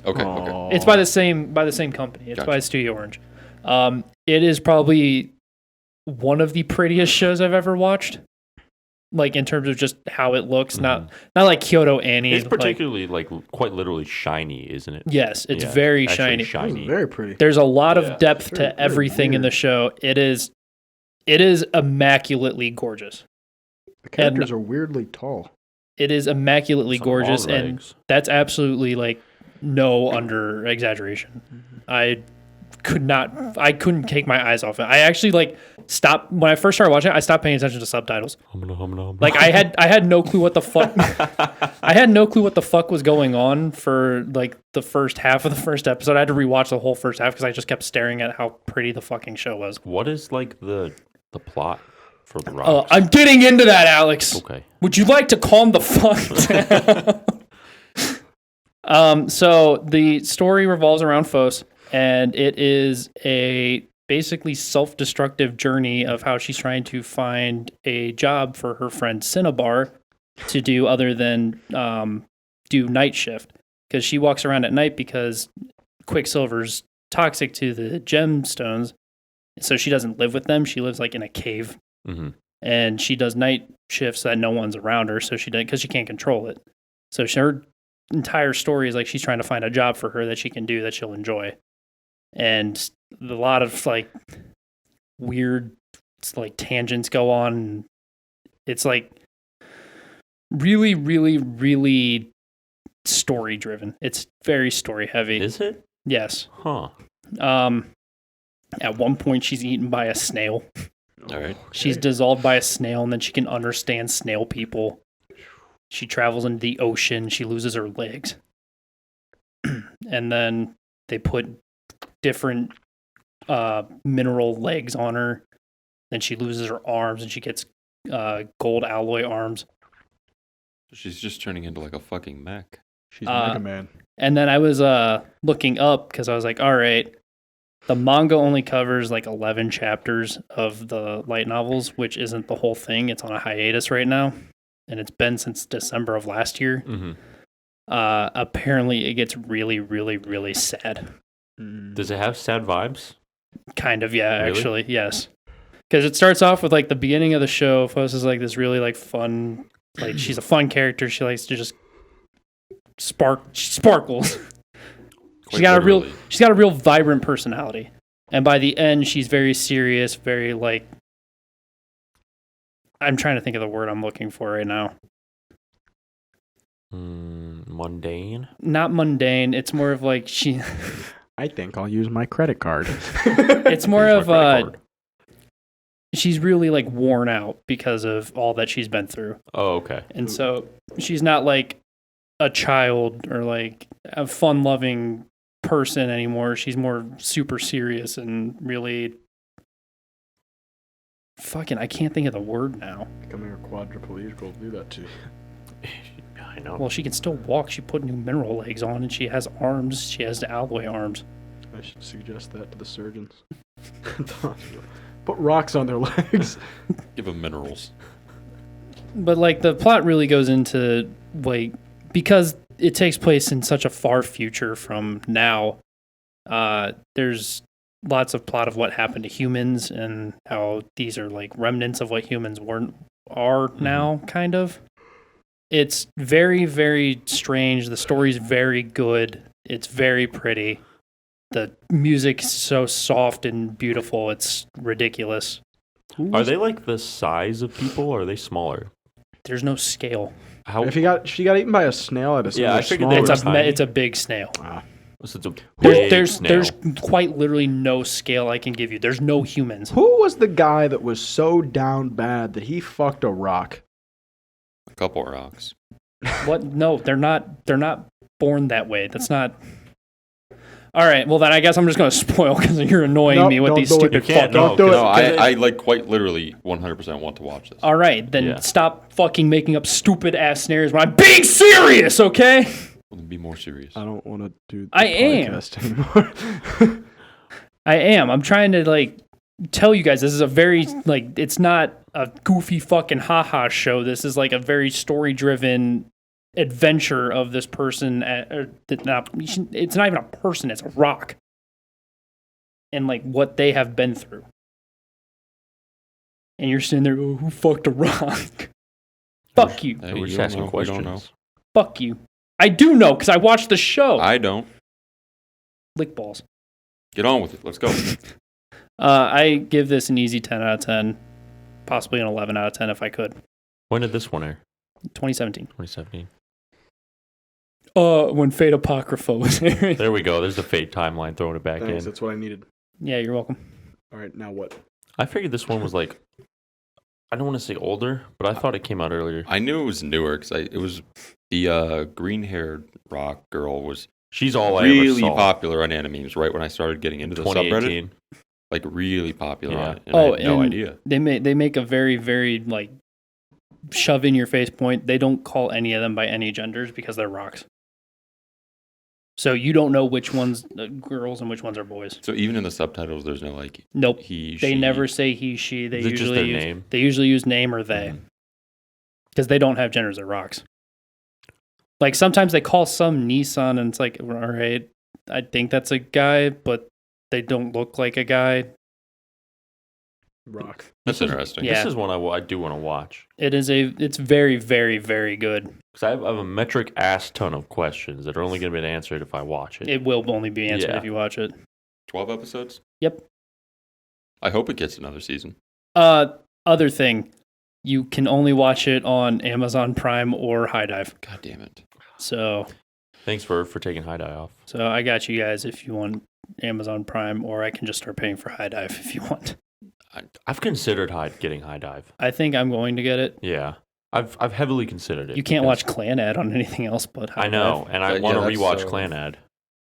Okay, okay. It's by the same company. It's by Gotcha. Studio Orange. It is probably one of the prettiest shows I've ever watched. Like in terms of just how it looks, not like Kyoto Annie. It's like- particularly like quite literally shiny, isn't it? yes, it's Yeah, very actually shiny. Very pretty. There's a lot Yeah. of depth Very, to very everything in the weird. show. It is immaculately gorgeous. The characters are weirdly tall. It is immaculately Some gorgeous, long and legs. that's absolutely like no under exaggeration. I couldn't take my eyes off it. I actually like stopped when I first started watching it. I stopped paying attention to subtitles. Like I had no clue what the fuck. I had no clue what the fuck was going on for like the first half of the first episode. I had to rewatch the whole first half because I just kept staring at how pretty the fucking show was. What is like the plot for the rocks? I'm getting into that, Alex. Okay. Would you like to calm the fuck down? So the story revolves around Fos, and it is a basically self-destructive journey of how she's trying to find a job for her friend Cinnabar to do other than do night shift, because she walks around at night because Quicksilver's toxic to the gemstones, so she doesn't live with them. She lives like in a cave, and she does night shifts so that no one's around her, so she does, because she can't control it. So her entire story is like she's trying to find a job for her that she can do that she'll enjoy, and a lot of like weird like tangents go on. It's like really, really, really story driven. It's very story heavy. Is it? Yes. Huh. At one point she's eaten by a snail. All right. She's dissolved by a snail, and then she can understand snail people. She travels into the ocean. She loses her legs. And then they put different mineral legs on her. Then she loses her arms, and she gets gold alloy arms. She's just turning into like a fucking mech. She's Mega Man. And then I was looking up because I was like, all right, the manga only covers like 11 chapters of the light novels, which isn't the whole thing. It's on a hiatus right now, and it's been since December of last year. Apparently, it gets really, really, really sad. Does it have sad vibes? Kind of, yeah, Really? actually, yes. Because it starts off with like the beginning of the show. Fos is like this really like fun, like she's a fun character. She likes to just she sparkles. She's got a real vibrant personality. And by the end, she's very serious, very like, I'm trying to think of the word I'm looking for right now. Mundane? Not mundane. It's more of like I think I'll use my credit card. it's more of she's really like worn out because of all that she's been through. Oh, okay. And so she's not like a child or like a fun-loving person anymore. She's more super serious and really fucking, I can't think of the word now. Becoming a quadriplegic will do that to you. I know. Well, she can still walk. She put new mineral legs on, and she has arms. She has the alloy arms. I should suggest that to the surgeons. Put rocks on their legs. Give them minerals. But like the plot really goes into like, because it takes place in such a far future from now, there's lots of plot of what happened to humans and how these are like remnants of what humans are now, kind of. It's very, very strange. The story's very good. It's very pretty. The music's so soft and beautiful. It's ridiculous. Are they like the size of people, or are they smaller? There's no scale. How? If she got eaten by a snail at a Yeah, I figured It's a big snail. It's a big There's snail. quite literally no scale I can give you. There's no humans. Who was the guy that was so down bad that he fucked a rock? A couple rocks. What? No, they're not. They're not born that way. That's not. All right. Well, then I guess I'm just gonna spoil because you're annoying Nope, me with don't these do it. stupid. You can't. Don't do it. No, I like quite literally 100% want to watch this. All right, then Yeah. stop fucking making up stupid ass scenarios when I'm being serious, okay? Well, then be more serious. I don't want to do the I am. podcast anymore. I am. I'm trying to like tell you guys this is a very like it's not a goofy fucking haha show. This is like a very story driven adventure of this person. It's not even a person. It's a rock, and like what they have been through. And you're sitting there, oh, who fucked a rock? Fuck you. Hey, We're you just don't asking know, we questions. don't know. Fuck you. I do know because I watched the show. I don't. Lick balls. Get on with it. Let's go. I give this an easy 10 out of 10, possibly an 11 out of 10 if I could. When did this one air? 2017. 2017. When Fate Apocrypha was airing. There we go. There's the Fate timeline throwing it back Thanks, in. that's what I needed. Yeah, you're welcome. All right, now what? I figured this one was like, I don't want to say older, but I thought it came out earlier. I knew it was newer because it was the green-haired rock girl was She's all I ever really saw. popular on animes right when I started getting into the subreddit. 2018. Like really popular Yeah. on it. And I had no and idea. They make a very, very like shove in your face point. They don't call any of them by any genders because they're rocks. So you don't know which ones girls and which ones are boys. So even in the subtitles, there's no like Nope. he. They she. never say he, she. They Is it just usually their use name? They usually use name or they, because they don't have genders at rocks. Like sometimes they call some Nissan, and it's like, all right, I think that's a guy, but they don't look like a guy. Rock. That's interesting. Yeah. This is one I do want to watch. It's very, very, very good. Because I have a metric ass ton of questions that are only going to be answered if I watch it. It will only be answered Yeah. if you watch it. 12 episodes. Yep. I hope it gets another season. Other thing, you can only watch it on Amazon Prime or High Dive. God damn it. So Thanks for taking High Dive off. So I got you guys if you want Amazon Prime, or I can just start paying for High Dive if you want. I've considered getting High Dive. I think I'm going to get it. Yeah. I've heavily considered it. You can't because- watch Clan Ad on anything else but High I know, Dive. and I Yeah, want to that's rewatch so- Clan Ad.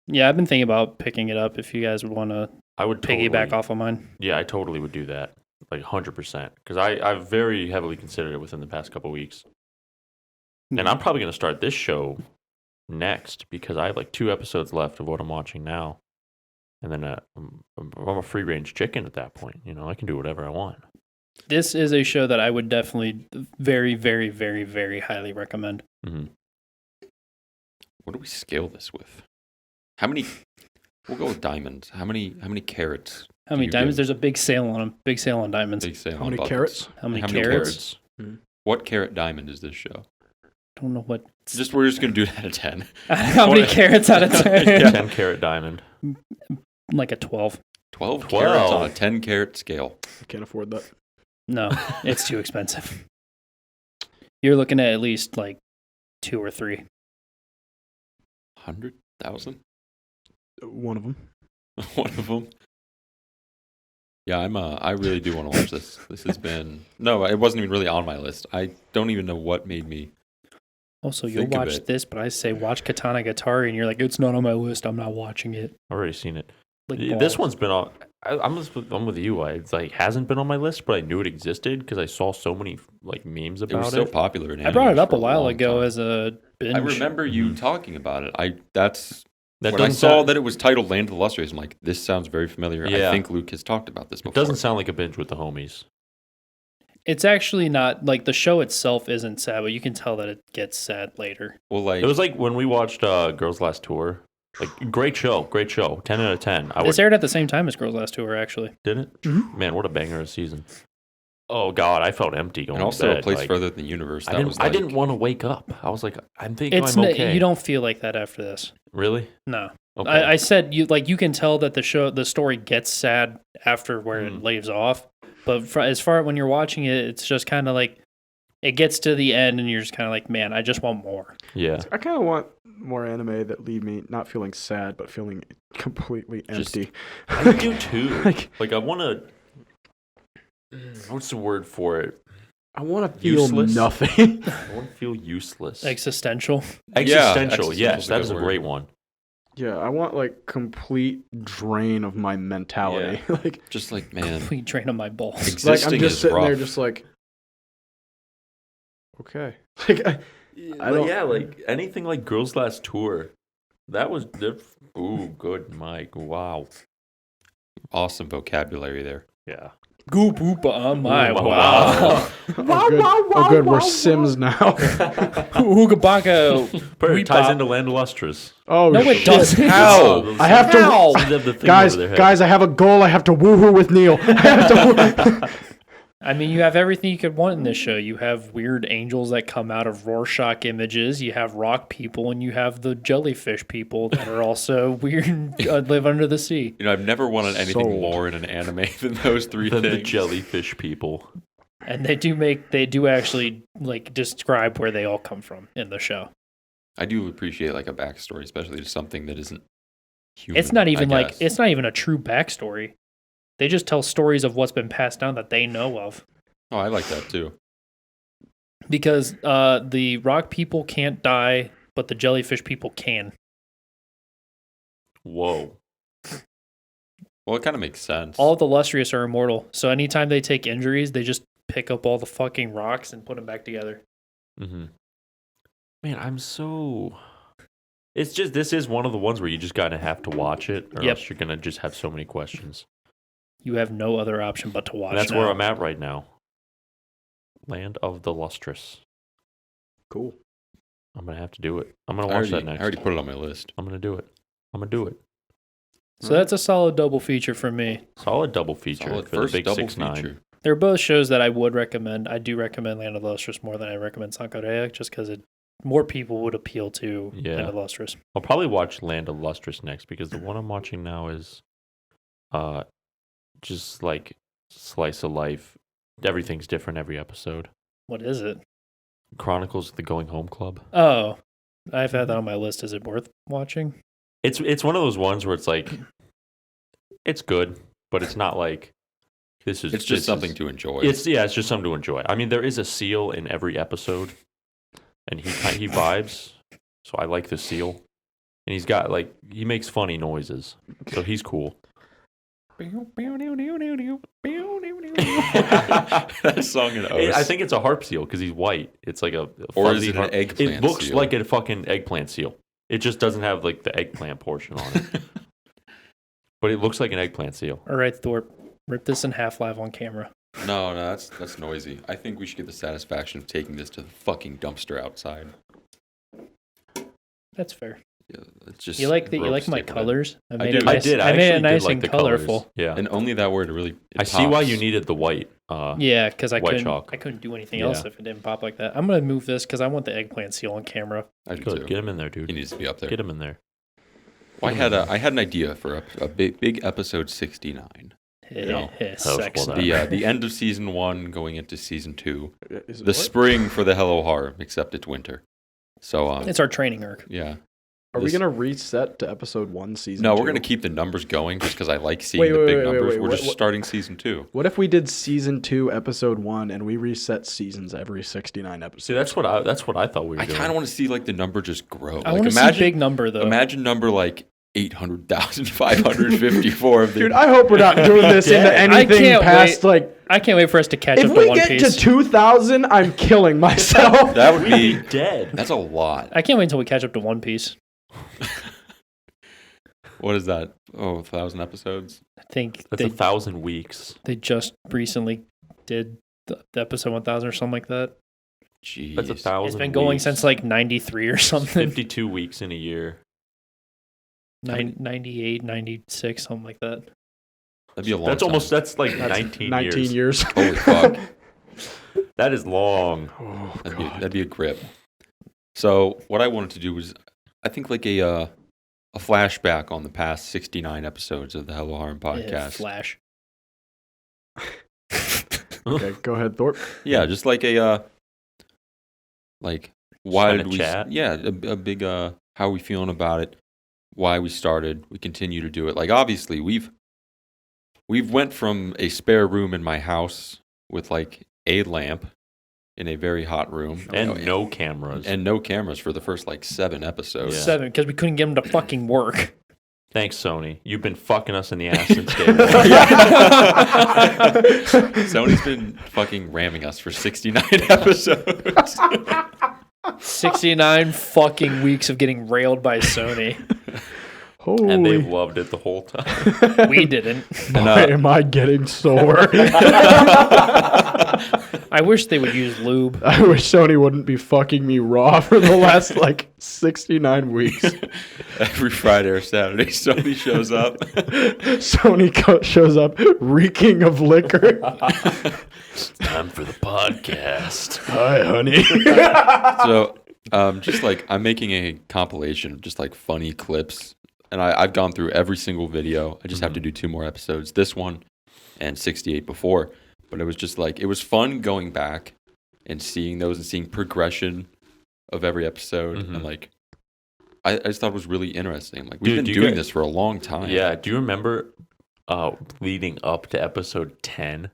Yeah, I've been thinking about picking it up if you guys would want to I would piggyback totally, off of mine. Yeah, I totally would do that. Like 100%. Because I've very heavily considered it within the past couple weeks. And I'm probably going to start this show next because I have like 2 episodes left of what I'm watching now. And then I'm a free range chicken at that point. You know, I can do whatever I want. This is a show that I would definitely very, very, very, very highly recommend. Mm-hmm. What do we scale this with? How many? We'll go with diamonds. How many carats? How many you diamonds? give? There's a big sale on them. Big sale on diamonds. Big sale How on many buckets. carrots? How many How many carats? What carat diamond is this show? Don't know what. We're just gonna do it out of 10. How many carats out of 10? 10 carat diamond. Like a 12. 12 carats on 12. a 10 carat scale. I can't afford that. No, it's too expensive. You're looking at least like 2 or 3. 100,000. One of them. One of them. Yeah, I really do want to watch this. This has been it wasn't even really on my list. I don't even know what made me. Also, you'll Think of watch it. this, but I say watch Katana Gatari, and you're like, it's not on my list. I'm not watching it. I've already seen it. Like This balls. one's been on. I'm with you. It's like hasn't been on my list, but I knew it existed because I saw so many like memes It about was it. so popular. In I brought it animes up for a while long ago time. as a binge. I remember you talking about it. That When I doesn't saw sound- that it was titled Land of the Lustrous, I'm like, this sounds very familiar. Yeah. I think Luke has talked about this before. It doesn't sound like a binge with the homies. It's actually not like the show itself isn't sad, but you can tell that it gets sad later. Well, like It was like when we watched Girls Last Tour. Like great show. 10 out of 10. This aired at the same time as Girls Last Tour, actually. Did it? Mhm. Man, what a banger of a season. Oh God, I felt empty going and also to a bed. place like, further than the universe. I That didn't. was I like, didn't want to wake up. I was like, I'm thinking It's I'm okay. you don't feel like that after this. Really? No, Okay. I said you can tell that the story gets sad after where it leaves off, but as far when you're watching it, it's just kind of like it gets to the end and you're just kind of like, man, I just want more. Yeah. I kind of want more anime that leave me not feeling sad, but feeling completely Just- empty. I do too. Like, I want to. What's the word for it? I want to feel Useless? nothing. I want to feel useless. Existential. Existential. Yes, existential's a that good is a word. great one. Yeah, I want like complete drain of my mentality. like just like, man, Complete drain on my balls. existing I'm just is sitting rough. there, just like, okay. Like, I don't- Yeah, like anything like Girls Last Tour. That was ooh, good, Mike. Wow. Awesome vocabulary there. Yeah. Goop oop on my Wow. wow. oh good, we're Sims now. Ooga baka. But it Weep ties bop. into Land of Lustrous. Oh No, it shit. doesn't. How? I have to- How? They have the thing Guys, over their head. guys, I have a goal. I have to woohoo with Neil. I have to. I mean, you have everything you could want in this show. You have weird angels that come out of Rorschach images. You have rock people, and you have the jellyfish people that are also weird, live under the sea. You know, I've never wanted anything Sold. more in an anime than those three the things. jellyfish people. And they do actually like describe where they all come from in the show. I do appreciate like a backstory, especially to something that isn't human. It's not even I like guess. it's not even a true backstory. They just tell stories of what's been passed down that they know of. Oh, I like that too. Because the rock people can't die, but the jellyfish people can. Whoa. Well, it kind of makes sense. All of the Lustrious are immortal. So anytime they take injuries, they just pick up all the fucking rocks and put them back together. Mm-hmm. Man, I'm so This is one of the ones where you just gotta have to watch it, or Yep. else you're gonna just have so many questions. You have no other option but to watch. And that's now. where I'm at right now. Land of the Lustrous. Cool. I'm gonna have to do it. I'm gonna watch that next. I already put it on my list. I'm gonna do it. So that's a solid double feature for me. Solid double feature Solid for the first big double 6-9. feature. They're both shows that I would recommend. I do recommend Land of the Lustrous more than I recommend Sankorea, just because more people would appeal to Yeah. Land of the Lustrous. I'll probably watch Land of Lustrous next because the one I'm watching now is, just like slice of life. Everything's different every episode. What is it? Chronicles of the Going Home Club. Oh, I've had that on my list. Is it worth watching? It's one of those ones where it's like, it's good, but it's not like this is. It's just something to enjoy. It's just something to enjoy. I mean, there is a seal in every episode, and he vibes. So I like the seal, and he's got he makes funny noises, so he's cool. That song in O's. I think it's a harp seal because he's white. It's like a Or fuzzy is it an harp. eggplant It looks seal? like a fucking eggplant seal. It just doesn't have the eggplant portion on it. But it looks like an eggplant seal. All right, Thorpe, rip this in half live on camera. No, that's noisy. I think we should get the satisfaction of taking this to the fucking dumpster outside. That's fair. Yeah, it's just You like my roasted, but- colors? I made do. it I nice, did. I made actually it nice did like and the colorful. colors. Yeah. And only that word really. I see why pops. you needed the white. Yeah, because I White couldn't. chalk. I couldn't do anything Yeah. else if it didn't pop like that. I'm gonna move this because I want the eggplant seal on camera. I do Good. too. Get him in there, He dude. needs to be up there. Get him in there. Well, I had an idea for a big episode 69. Yeah. Well Sex. done. The end of season 1 going into season 2. Is it The what? spring for the Hello Harem, except it's winter. So It's our training arc. yeah. Are we This- gonna reset to episode 1, season No, 2? we're gonna keep the numbers going just because I like seeing Wait, the wait, big wait, wait, numbers. wait, We're what- just what- starting season 2. What if we did season 2, episode 1, and we reset seasons every 69 episodes? See, that's what I thought we were I doing. kind of want to see the number just grow. I want to see big number though. Imagine number 800,554 of the. Dude, I hope we're not doing this into Dead. I anything can't past I can't wait for us to catch If up to we One get Piece. to 2,000, I'm killing myself. That would We'd be be dead. That's a lot. I can't wait until we catch up to One Piece. What is that? Oh, 1,000 episodes. I think That's 1,000 weeks. they just recently did the episode 1000 or something like that. Jeez. That's 1,000. It's been going weeks. since 93 or something. 52 weeks in a year. 98, 96, something like that. That'd be a long. That's time. almost. That's like That's 19 years. Holy fuck. That is long. Oh, That'd be a grip. So what I wanted to do was, I think a flashback on the past 69 episodes of the Hello Harem Yeah, podcast. Flash. Okay, go ahead, Thorpe. Yeah, just why kinda did we? chat. Yeah, a big how are we feeling about it? Why we started? We continue to do it. Obviously we've went from a spare room in my house with a lamp in a very hot room And no cameras. and no cameras for the first 7 episodes. Yeah. 7, because we couldn't get them to fucking work. Thanks, Sony. You've been fucking us in the ass since day one. Sony's been fucking ramming us for 69 episodes. 69 fucking weeks of getting railed by Sony. Holy, And they've loved it the whole time. We didn't. why am I getting sore? I wish they would use lube. I wish Sony wouldn't be fucking me raw for the last 69 weeks. Every Friday or Saturday, Sony shows up. Sony shows up reeking of liquor. It's time for the podcast. Hi, honey. So, just I'm making a compilation of just funny clips, and I've gone through every single video. I just have to do 2 more episodes. This one and 68 before. But it was just it was fun going back and seeing those and seeing progression of every episode. And I just thought it was really interesting. We've Dude, been do you doing guys- this for a long time. Yeah. Do you remember leading up to episode 10?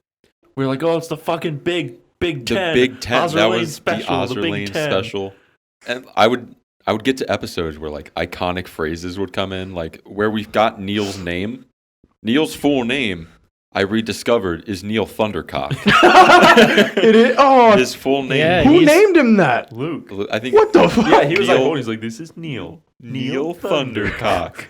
We were like, oh, it's the fucking Big The 10. Big 10, Ozzer that Lane was special, the the Big Ozzer Lane 10. special. And I would get to episodes where iconic phrases would come in, where we've got Neil's name, Neil's full name. I rediscovered is Neil Thundercock. It is. Oh, His full name. Yeah, who named him that? Luke. I think. What the fuck? Yeah, he was Neil- he's like, this is Neil. Neil Thundercock.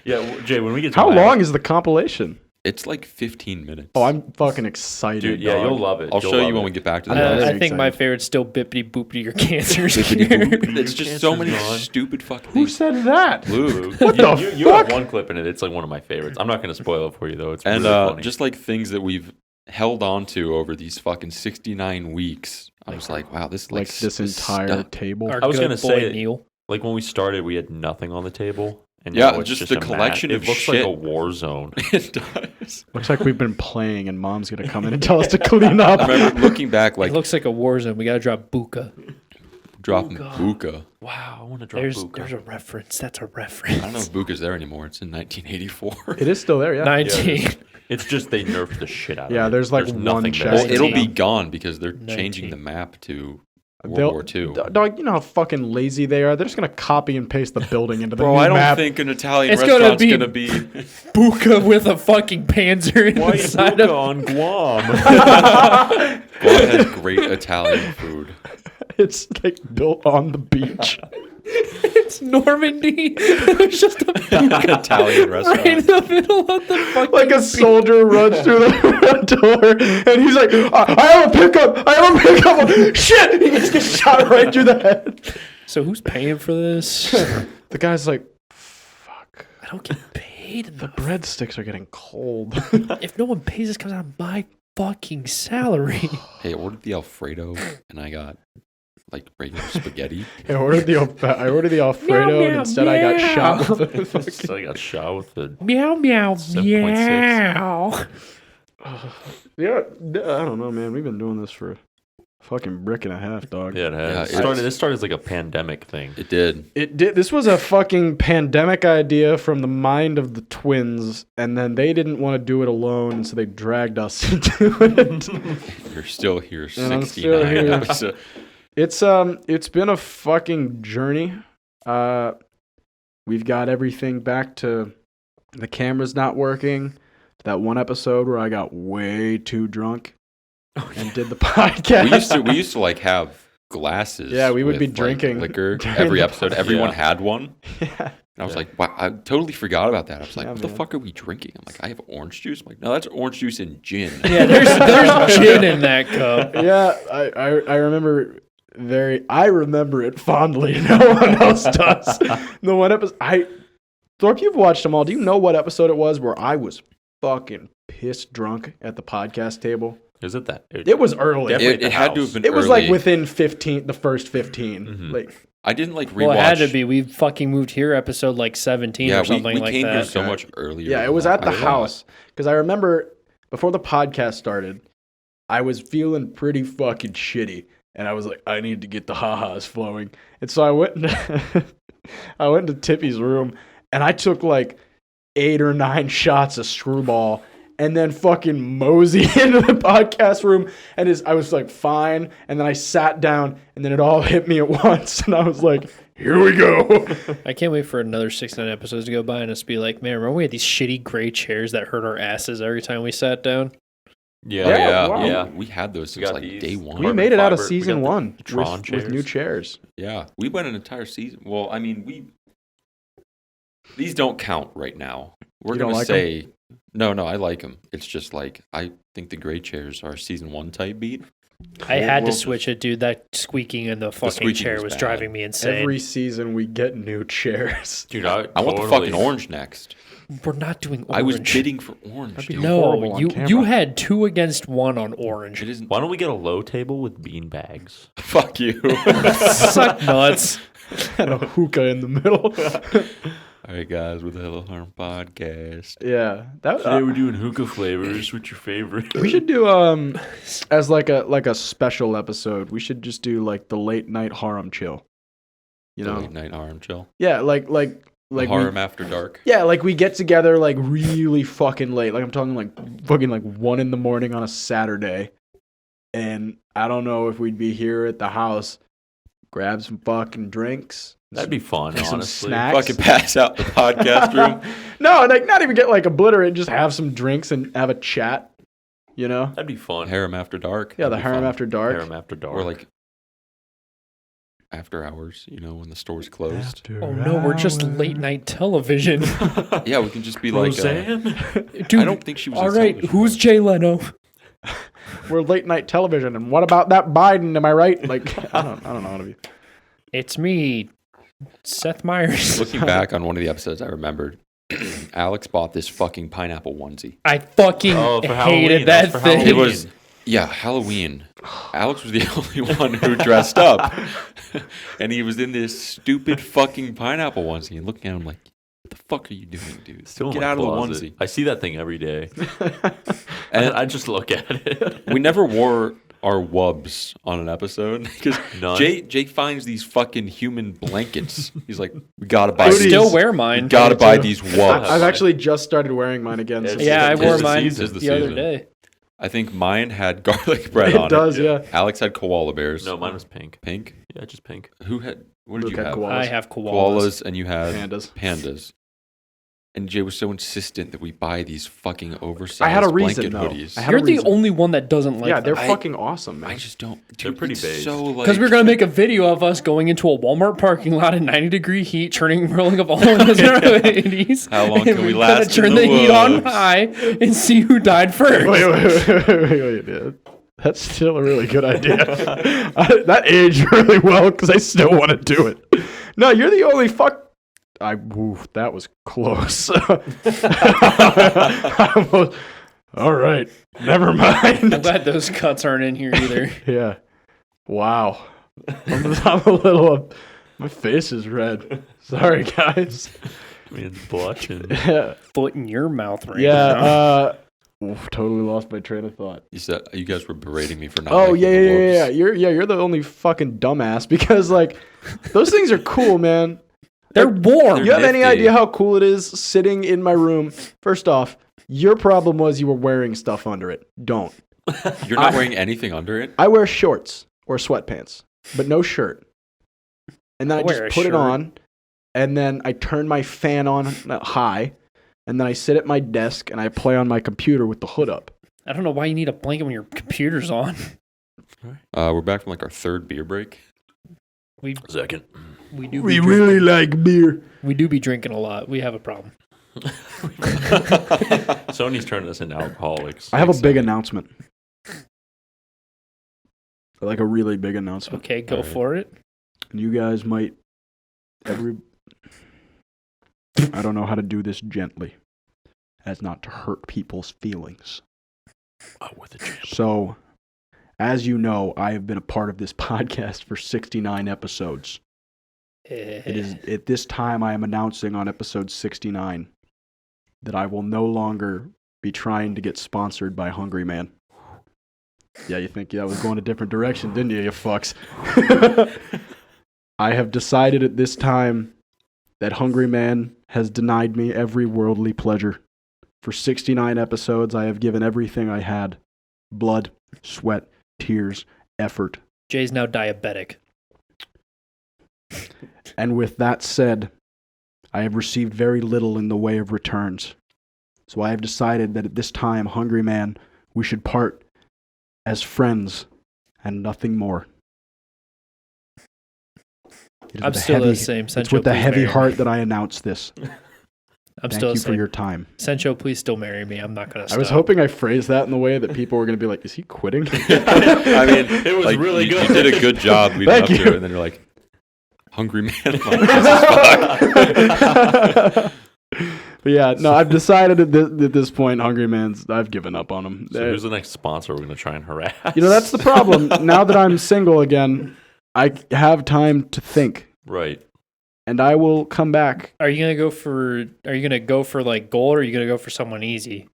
Yeah, Jay, when we get to How my- long is the compilation? It's like 15 minutes. Oh, I'm fucking excited. Dude, yeah, dog. you'll love it. I'll You'll show love you when it. we get back to I the know, rest. very I think my excited. favorite's still Bippity Boopity, your cancer's Bippity here. boop. It's just so many Cancer's gone. stupid fucking Who things. said that? Luke. What you, the you have fuck? one clip in it. It's like one of my favorites. I'm not going to spoil it for you, though. It's And really funny. just like things that we've held on to over these fucking 69 weeks. I was like, wow, this is Like this entire stuff. table. Our I was good gonna boy say- Neil. like when we started, we had nothing on the table. And Yeah, now it's just just the a mat. collection of It looks shit. like a war zone. It does. Looks like we've been playing, and Mom's gonna come in and tell us to clean up. I remember looking back, like It looks like a war zone. We gotta drop Buka. dropping Buka. Buka. Wow, I want to drop There's Buka. a reference. That's a reference. I don't know if Buka's there anymore. It's in 1984. It is still there, yeah. 19. It's just they nerfed the shit out of it. Yeah, there's like one nothing chest. there. Well, it'll be 19. gone because they're 19. changing the map to They'll- World War II. Dog, you know how fucking lazy they are. They're just gonna copy and paste the building into the Bro, new I don't map. think an Italian It's gonna restaurant's be- gonna be. Buka with a fucking panzer Why inside Buka of on Guam? Guam has great Italian food. It's like built on the beach. It's Normandy. There's just a Buka Italian restaurant. right in the middle of the fucking Like a beach. soldier runs through the front door, and he's like, "I have a pickup! I have a pickup!" Shit! He just gets shot right through the head. So who's paying for this? The guy's like, "Fuck! I don't get paid The enough. breadsticks are getting cold." If no one pays, this comes out of my fucking salary. Hey, I ordered the Alfredo, and I got like regular spaghetti. I ordered the Alfredo, Meow, and meow, instead I got meow. shot with a fucking. So I got shot with the. Meow meow 7.6. meow. Yeah, I don't know, man. We've been doing this for a fucking brick and a half, dog. Yeah, it has. Yeah, It started, this started as like a pandemic thing. It did. It did. This was a fucking pandemic idea from the mind of the twins, and then they didn't want to do it alone, so they dragged us into it. You're still here. And I'm still 69 here. episodes. It's been a fucking journey. We've got everything back to the camera's not working. That one episode where I got way too drunk and did the podcast. We used to like have glasses. Yeah, we would with, be like, drinking liquor during every the episode. podcast. Everyone Yeah. had one. Yeah. And I was like, wow, I totally forgot about that. I was like, Yeah, what the man. fuck are we drinking? I'm like, I have orange juice. I'm like, no, that's orange juice and gin. Yeah, there's gin in that cup. Yeah, I remember I remember it fondly. No one else does. The one episode Thorpe, you've watched them all. Do you know what episode it was where I was fucking pissed drunk at the podcast table? Is it that? It was early. Definitely It had to have been It was early. like within the first 15. Mhm. Like I didn't like rewatch. Well, it had to be. We fucking moved here episode like 17 Yeah, or something we like came that. here so much earlier. yeah, it than was that. at the I thought. house because I remember before the podcast started, I was feeling pretty fucking shitty, and I was like, I need to get the ha-has flowing, and so I went into Tippy's room, and I took like 8 or 9 shots of Screwball, and then fucking mosey into the podcast room, and I was like fine, and then I sat down, and then it all hit me at once, and I was like, here we go. I can't wait for another 69 episodes to go by and us be like, man, remember we had these shitty gray chairs that hurt our asses every time we sat down? Oh, Yeah, Yeah, wow. yeah. We had those We since got like these. day one. We Carbon made it out of fiber. We season got the 1 Tron with new chairs. chairs. Yeah, we went an entire season. Well, I mean, these don't count right now. We're You don't gonna like say no. I like them. It's just like I think the gray chairs are season 1 type beat. I had to Well, switch it, dude. That squeaking in the fucking squeaking chair was was bad. driving me insane. Every season we get new chairs. Dude, I want the totally- fucking orange next. We're not doing orange. I was bidding for orange. That'd be Dude. horrible No, on you camera. had 2 against 1 on orange. It isn't. Why don't we get a low table with bean bags? Fuck you. Suck nuts. And a hookah in the middle. All right, guys, with the Hello Harem Podcast. Yeah, that we're doing hookah flavors. What's your favorite? we should do as like a special episode. We should just do like the late night harem chill. You The know? late night harem chill. Yeah, like The we, harem after dark. yeah, like we get together like really fucking late. Like I'm talking like fucking like 1 a.m. on a Saturday, and I don't know if we'd be here at the house, grab some fucking drinks, That'd be fun, some honestly. snacks. Fucking pass out the podcast room. No, like not even get like obliterated. Just have some drinks and have a chat. You know? That'd be fun. Harem After Dark. Yeah, the That'd be harem fun. after dark. Harem After Dark. Or like after hours, when the store's closed. Oh no, we're just late night television. Yeah, we can just be like. Roseanne? Dude, I don't think she was. all a right, television who's writer. Jay Leno? We're late night television, and what about that Biden? Am I right? Like, I don't know how to be. It's me, Seth Meyers. Looking back on one of the episodes, I remembered Alex bought this fucking pineapple onesie. I fucking Oh, for Halloween. hated That was that for thing. Halloween. It was Halloween. Alex was the only one who dressed up, and he was in this stupid fucking pineapple onesie. And looking at him like, "What the fuck are you doing, dude? Still in Get my out of the closet. onesie." I see that thing every day. And I just look at it. we never wore our wubs on an episode because None. Jake finds these fucking human blankets. He's like, "We gotta buy I these. still wear mine. Gotta Me buy too. these wubs." I've actually just started wearing mine again. It's- Yeah, I Tis wore the mine season. the other Season. day. I think mine had garlic bread on It does, it. yeah. Alex had koala bears. No, mine was pink. Pink. Yeah, just pink. Who had? What did Luke you had have? koalas. I have koalas. Koalas, and you had Pandas. Pandas. And Jay was so insistent that we buy these fucking oversized I had a reason, blanket though. hoodies. I had You're a the reason. only one that doesn't like Yeah, they're I- fucking awesome, man. I just don't. They're Dude, pretty it's beige. So like, Because we're gonna make a video of us going into a Walmart parking lot in 90-degree heat, rolling up all of us in our hoodies. How long and can we we're last gonna in turn the the heat on woods? high and see who died first. Wait, yeah. That's still a really good idea. That aged really well because I still want to do it. No, you're the only that was close. All right, never I'm mind. glad those cuts aren't in here either. Yeah. Wow. I'm a little. My face is red. Sorry, guys. I mean, blushing. Yeah. Foot in your mouth right now. Yeah. Totally lost my train of thought. You said you guys were berating me for not. Oh making yeah, the yeah, wolves. yeah. You're the only fucking dumbass because like those things are cool, man. They're warm. You have any nifty. idea how cool it is sitting in my room? First off, your problem was you were wearing stuff under it. Don't. You're not wearing anything under it. I wear shorts or sweatpants, but no shirt. And then I wear a just put it shirt. on, and then I turn my fan on high, and then I sit at my desk and I play on my computer with the hood up. I don't know why you need a blanket when your computer's on. We're back from like our third beer break. Second. We do. We be really like beer. we do be drinking a lot. We have a problem. Sony's turning us into alcoholics. I have a big announcement. Like a really big announcement. Okay, go Alright. for it. And you guys might I don't know how to do this gently as not to hurt people's feelings. Oh, with a jam. So, as you know, I have been a part of this podcast for 69 episodes. It is at this time I am announcing on episode 69 that I will no longer be trying to get sponsored by Hungry Man. Yeah, you think that was going a different direction, didn't you fucks? I have decided at this time that Hungry Man has denied me every worldly pleasure. For 69 episodes, I have given everything I had. Blood, sweat, tears, effort. Jay's now diabetic. And with that said, I have received very little in the way of returns. So I have decided that at this time, Hungry Man, we should part as friends and nothing more. It is I'm with a still heavy- the same. It's Sencho, with a please heavy marry me. heart that I announce this. I'm Thank still you the for same. your time. Sencho, please still marry me. I'm not gonna. I was stop. hoping I phrased that in the way that people were going to be like, is he quitting? I mean, It was like, really you, good. You did a good job leading Thank up you. to it, and then you're like, "Hungry Man." I'm like, this is fuck. But yeah, no, I've decided at this point, Hungry Man's, I've given up on him. So who's the next sponsor we're going to try and harass? You know, that's the problem. Now that I'm single again, I have time to think, Right. and I will come back. Are you gonna go for? Are you gonna go for like gold, or are you gonna go for someone easy?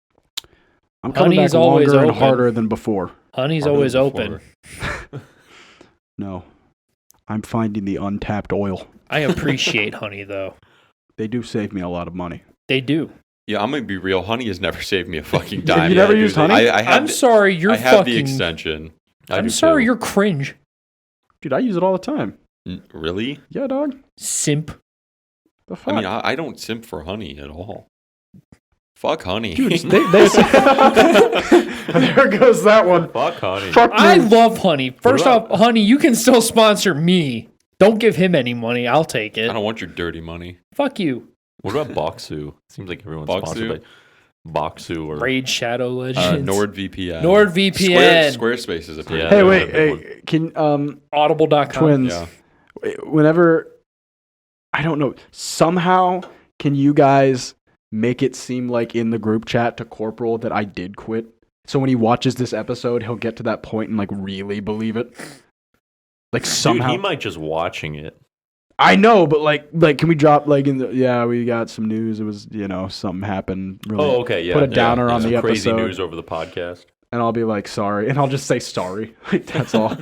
I'm coming Honey's back always longer and open. harder than before. Honey's Harder always than open. before. No, I'm finding the untapped oil. I appreciate honey though. They do save me a lot of money. They do. Yeah, I'm gonna be real. Honey has never saved me a fucking dime. You never yet, used dude. honey? I have I'm sorry, you're I have the fucking. extension. I I'm do sorry, too. you're cringe. Dude, I use it all the time. Really? Yeah, dog. Simp. The fuck? I mean, I don't simp for honey at all. Fuck honey. Dude, there goes that one. Fuck honey. Fuck I me. love Honey. First What off, Honey, you can still sponsor me. Don't give him any money. I'll take I it. don't want your dirty money. Fuck you. What about Boxu? Seems like everyone's Boxu? sponsored by Boxu or Raid Shadow Legends. NordVPN. NordVPN. Squarespace is a pretty Yeah. Hey, they're wait, a big hey, can Audible.com. twins? Yeah. Whenever, I don't know, somehow can you guys make it seem like in the group chat to Corporal that I did quit? So when he watches this episode, he'll get to that point and like really believe it. Like somehow, Dude, he might just watching it. I know, but like, can we drop like in the? Yeah, we got some news. It was something happened. Really, Oh, okay, yeah. Put a downer on Some the crazy episode, news over the podcast. and I'll be like sorry, and I'll just say sorry. Like that's all.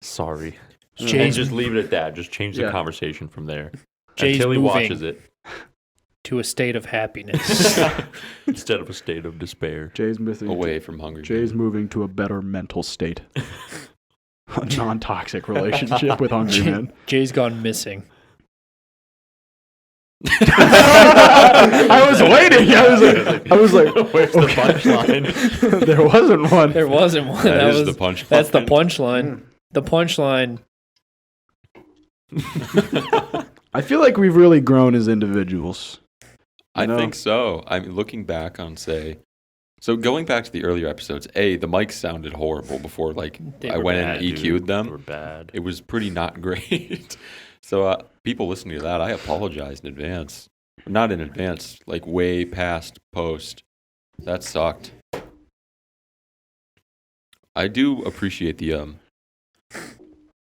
Sorry. Jay's- And just leave it at that. Just change the Yeah. conversation from there. Jay's Until he moving. watches it. To a state of happiness. Instead of a state of despair. Jay's missing. Away from Hunger Jay's Games. moving to a better mental state. A non-toxic relationship with Hungry Man. Jay's gone missing. I was waiting. I was like, Where's the okay. punchline? There wasn't one. There wasn't one. That is was the punchline. That's the punchline. The punchline. I feel like we've really grown as individuals. I know? think so. I mean, looking back on, so going back to the earlier episodes, the mics sounded horrible before, like, They I were went Bad, and dude. EQ'd They them. were bad. It was pretty not great. So people listening to that, I apologize in advance. Not in advance, like way past post. That sucked. I do appreciate the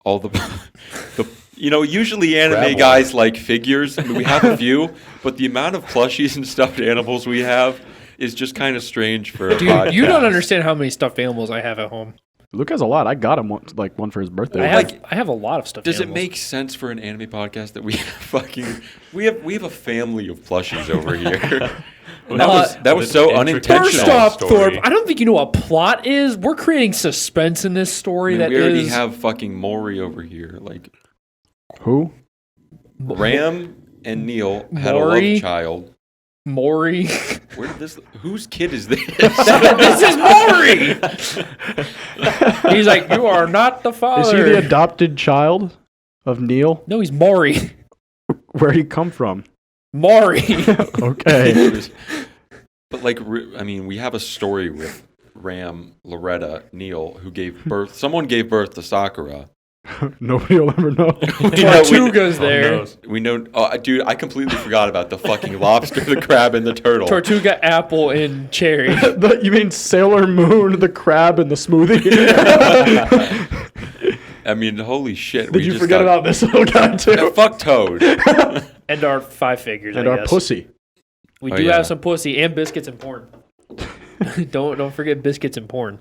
all the usually anime Gravel. guys like figures. I mean, we have a few, but the amount of plushies and stuffed animals we have is just kind of strange for a Dude, podcast. you don't understand how many stuffed animals I have at home. Luke has a lot. I got him one for his birthday. I have a lot of stuffed Does animals. it make sense for an anime podcast that we have a family of plushies over here? that was so unintentional. First off, story. Thorpe, I don't think you know what plot is. We're creating suspense in this story. I mean, we already is have fucking Maury over here. Like Who? Ram and Neil had Maury? a love child. Maury. Whose kid is this? This is Maury. He's like, you are not the father. Is he the adopted child of Neil? No, he's Maury. Where'd he come from? Maury. Okay. But like, I mean, we have a story with Ram, Loretta, Neil, who gave birth. Someone gave birth to Sakura. Nobody will ever know. Tortuga's there. We know, dude. I completely forgot about the fucking lobster, the crab, and the turtle. Tortuga, apple, and cherry. You mean Sailor Moon, the crab, and the smoothie? I mean, holy shit. Did you forget about this little guy too? Fuck Toad. And our five figures, And I our guess. pussy. We Oh, do yeah. have some pussy and biscuits and porn. Don't forget biscuits and porn.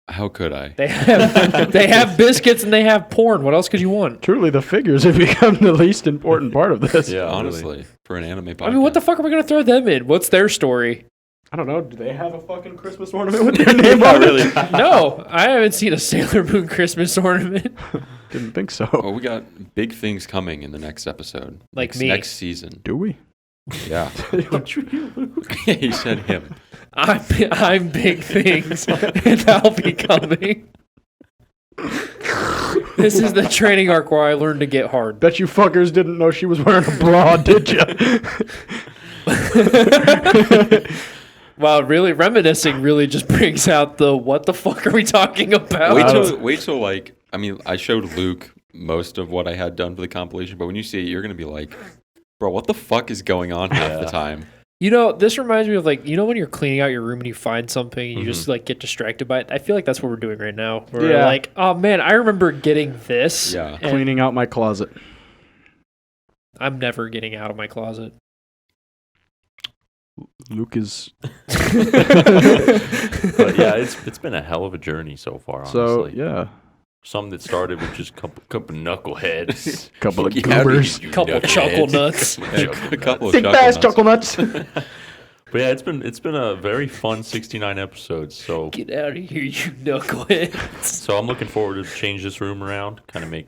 How could I? They have biscuits and they have porn. What else could you want? Truly, the figures have become the least important part of this. Yeah, Honestly, for an anime podcast. I mean, what the fuck are we gonna throw them in? What's their story? I don't know. Do they have a fucking Christmas ornament with their name on really? it? No, I haven't seen a Sailor Moon Christmas ornament. Didn't think so. Oh, we got big things coming in the next episode. Like next, me. Next season. Do we? Yeah. He said him. I'm big things, and I'll be coming. This is the training arc where I learned to get hard. Bet you fuckers didn't know she was wearing a bra, did you? Wow, really reminiscing really just brings out the what the fuck are we talking about? Wait till like, I mean, I showed Luke most of what I had done for the compilation, but when you see it, you're going to be like, bro, what the fuck is going on half the time? You know, this reminds me of like, you know when you're cleaning out your room and you find something and you just like get distracted by it? I feel like that's what we're doing right now. We're Yeah. like, oh man, I remember getting this. Yeah. and Cleaning out my closet. I'm never getting out of my closet. Luke is. But yeah, it's been a hell of a journey so far, honestly. So, yeah. Some that started with just couple knuckleheads. Couple of Fucking howdy, goobers. you Couple chuckle nuts. A couple of Thick chuckle ass nuts. chuckle nuts. But yeah, it's been a very fun 69 episodes. So Get out of here, you knuckleheads. I'm looking forward to change this room around, kind of make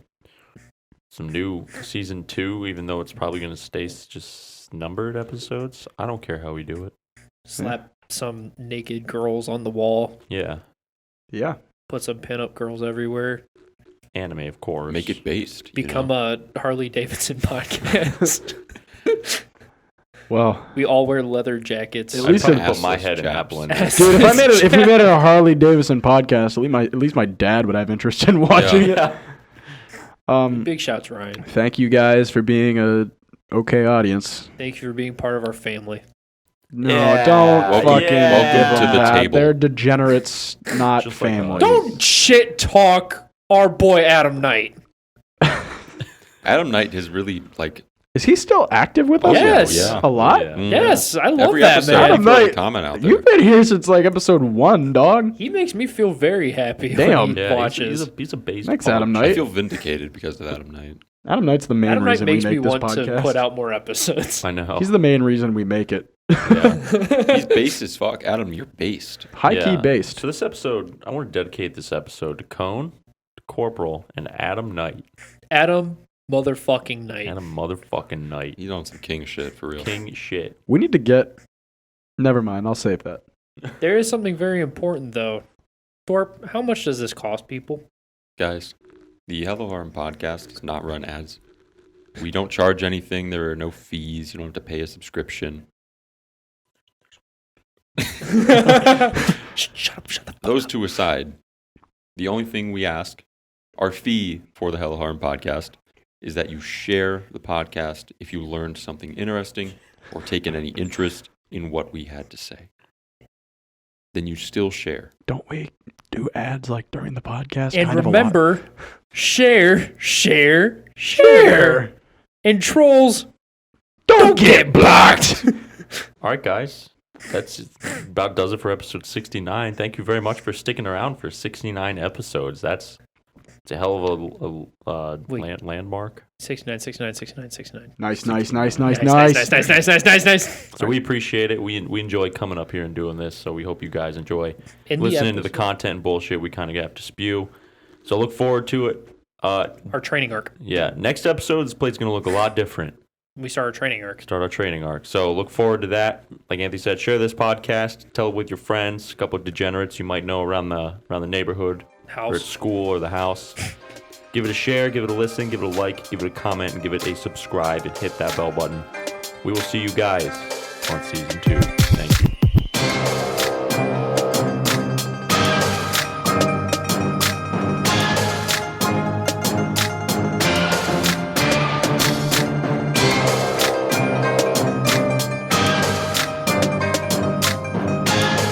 some new season 2, even though it's probably going to stay just numbered episodes. I don't care how we do it. Slap some naked girls on the wall. Yeah. Yeah. Put some pinup girls everywhere. Anime, of course. Make it based. Become a Harley Davidson podcast. Well, we all wear leather jackets. At least I'd put my head in Apple. dude, if we made it a Harley Davidson podcast, at least my dad would have interest in watching it. Big shouts, Ryan. Thank you guys for being a okay audience. Thank you for being part of our family. No, Yeah. don't Welcome- fucking welcome give to them the that. table. They're degenerates, not Just like family. Don't shit talk our boy Adam Knight. Adam Knight has really Is he still active with us? Yes. yeah. A lot? Yeah. Mm. Yes, I love Every that episode, man. Adam you throw a Knight, comment out there. You've been here since like episode 1, dog. He makes me feel very happy Damn. when he Yeah, watches. he's a base Thanks, punch. Adam I Knight. feel vindicated because of Adam Knight. Adam Knight's the main Adam Knight reason we makes me make this want to podcast. put out more episodes. I know. He's the main reason we make it. Yeah. He's based as fuck. Adam, you're based. High key Yeah. based. So this episode, I want to dedicate this episode to Cone, to Corporal, and Adam Knight. Adam motherfucking Knight. Adam motherfucking Knight. He's on some king shit for real. King shit. We need to get. Never mind. I'll save that. There is something very important though. Thorpe, how much does this cost people? Guys, the Hello Harem podcast does not run ads. We don't charge anything. There are no fees. You don't have to pay a subscription. Shut up, shut the fuck Those up. two aside, the only thing we ask, our fee for the Hello Harem podcast, is that you share the podcast if you learned something interesting or taken any interest in what we had to say. Then you still share. Don't we do ads like during the podcast? And Kind of a lot. remember, share. And trolls, Don't get blocked. All right, guys. That's about does it for episode 69. Thank you very much for sticking around for 69 episodes. It's a hell of a Wait. landmark. 69. Nice. Nice. So we appreciate it. We enjoy coming up here and doing this. So we hope you guys enjoy In the listening to the episode. content and bullshit we kind of have to spew. So look forward to it. Our training arc. Yeah, next episode, this plate's going to look a lot different. We start our training arc. Start our training arc. So look forward to that. Like Anthony said, share this podcast. Tell it with your friends, a couple of degenerates you might know around the neighborhood, or at House. school or the house. Give it a share, give it a listen, give it a like, give it a comment, and give it a subscribe and hit that bell button. We will see you guys on season 2. Thank you.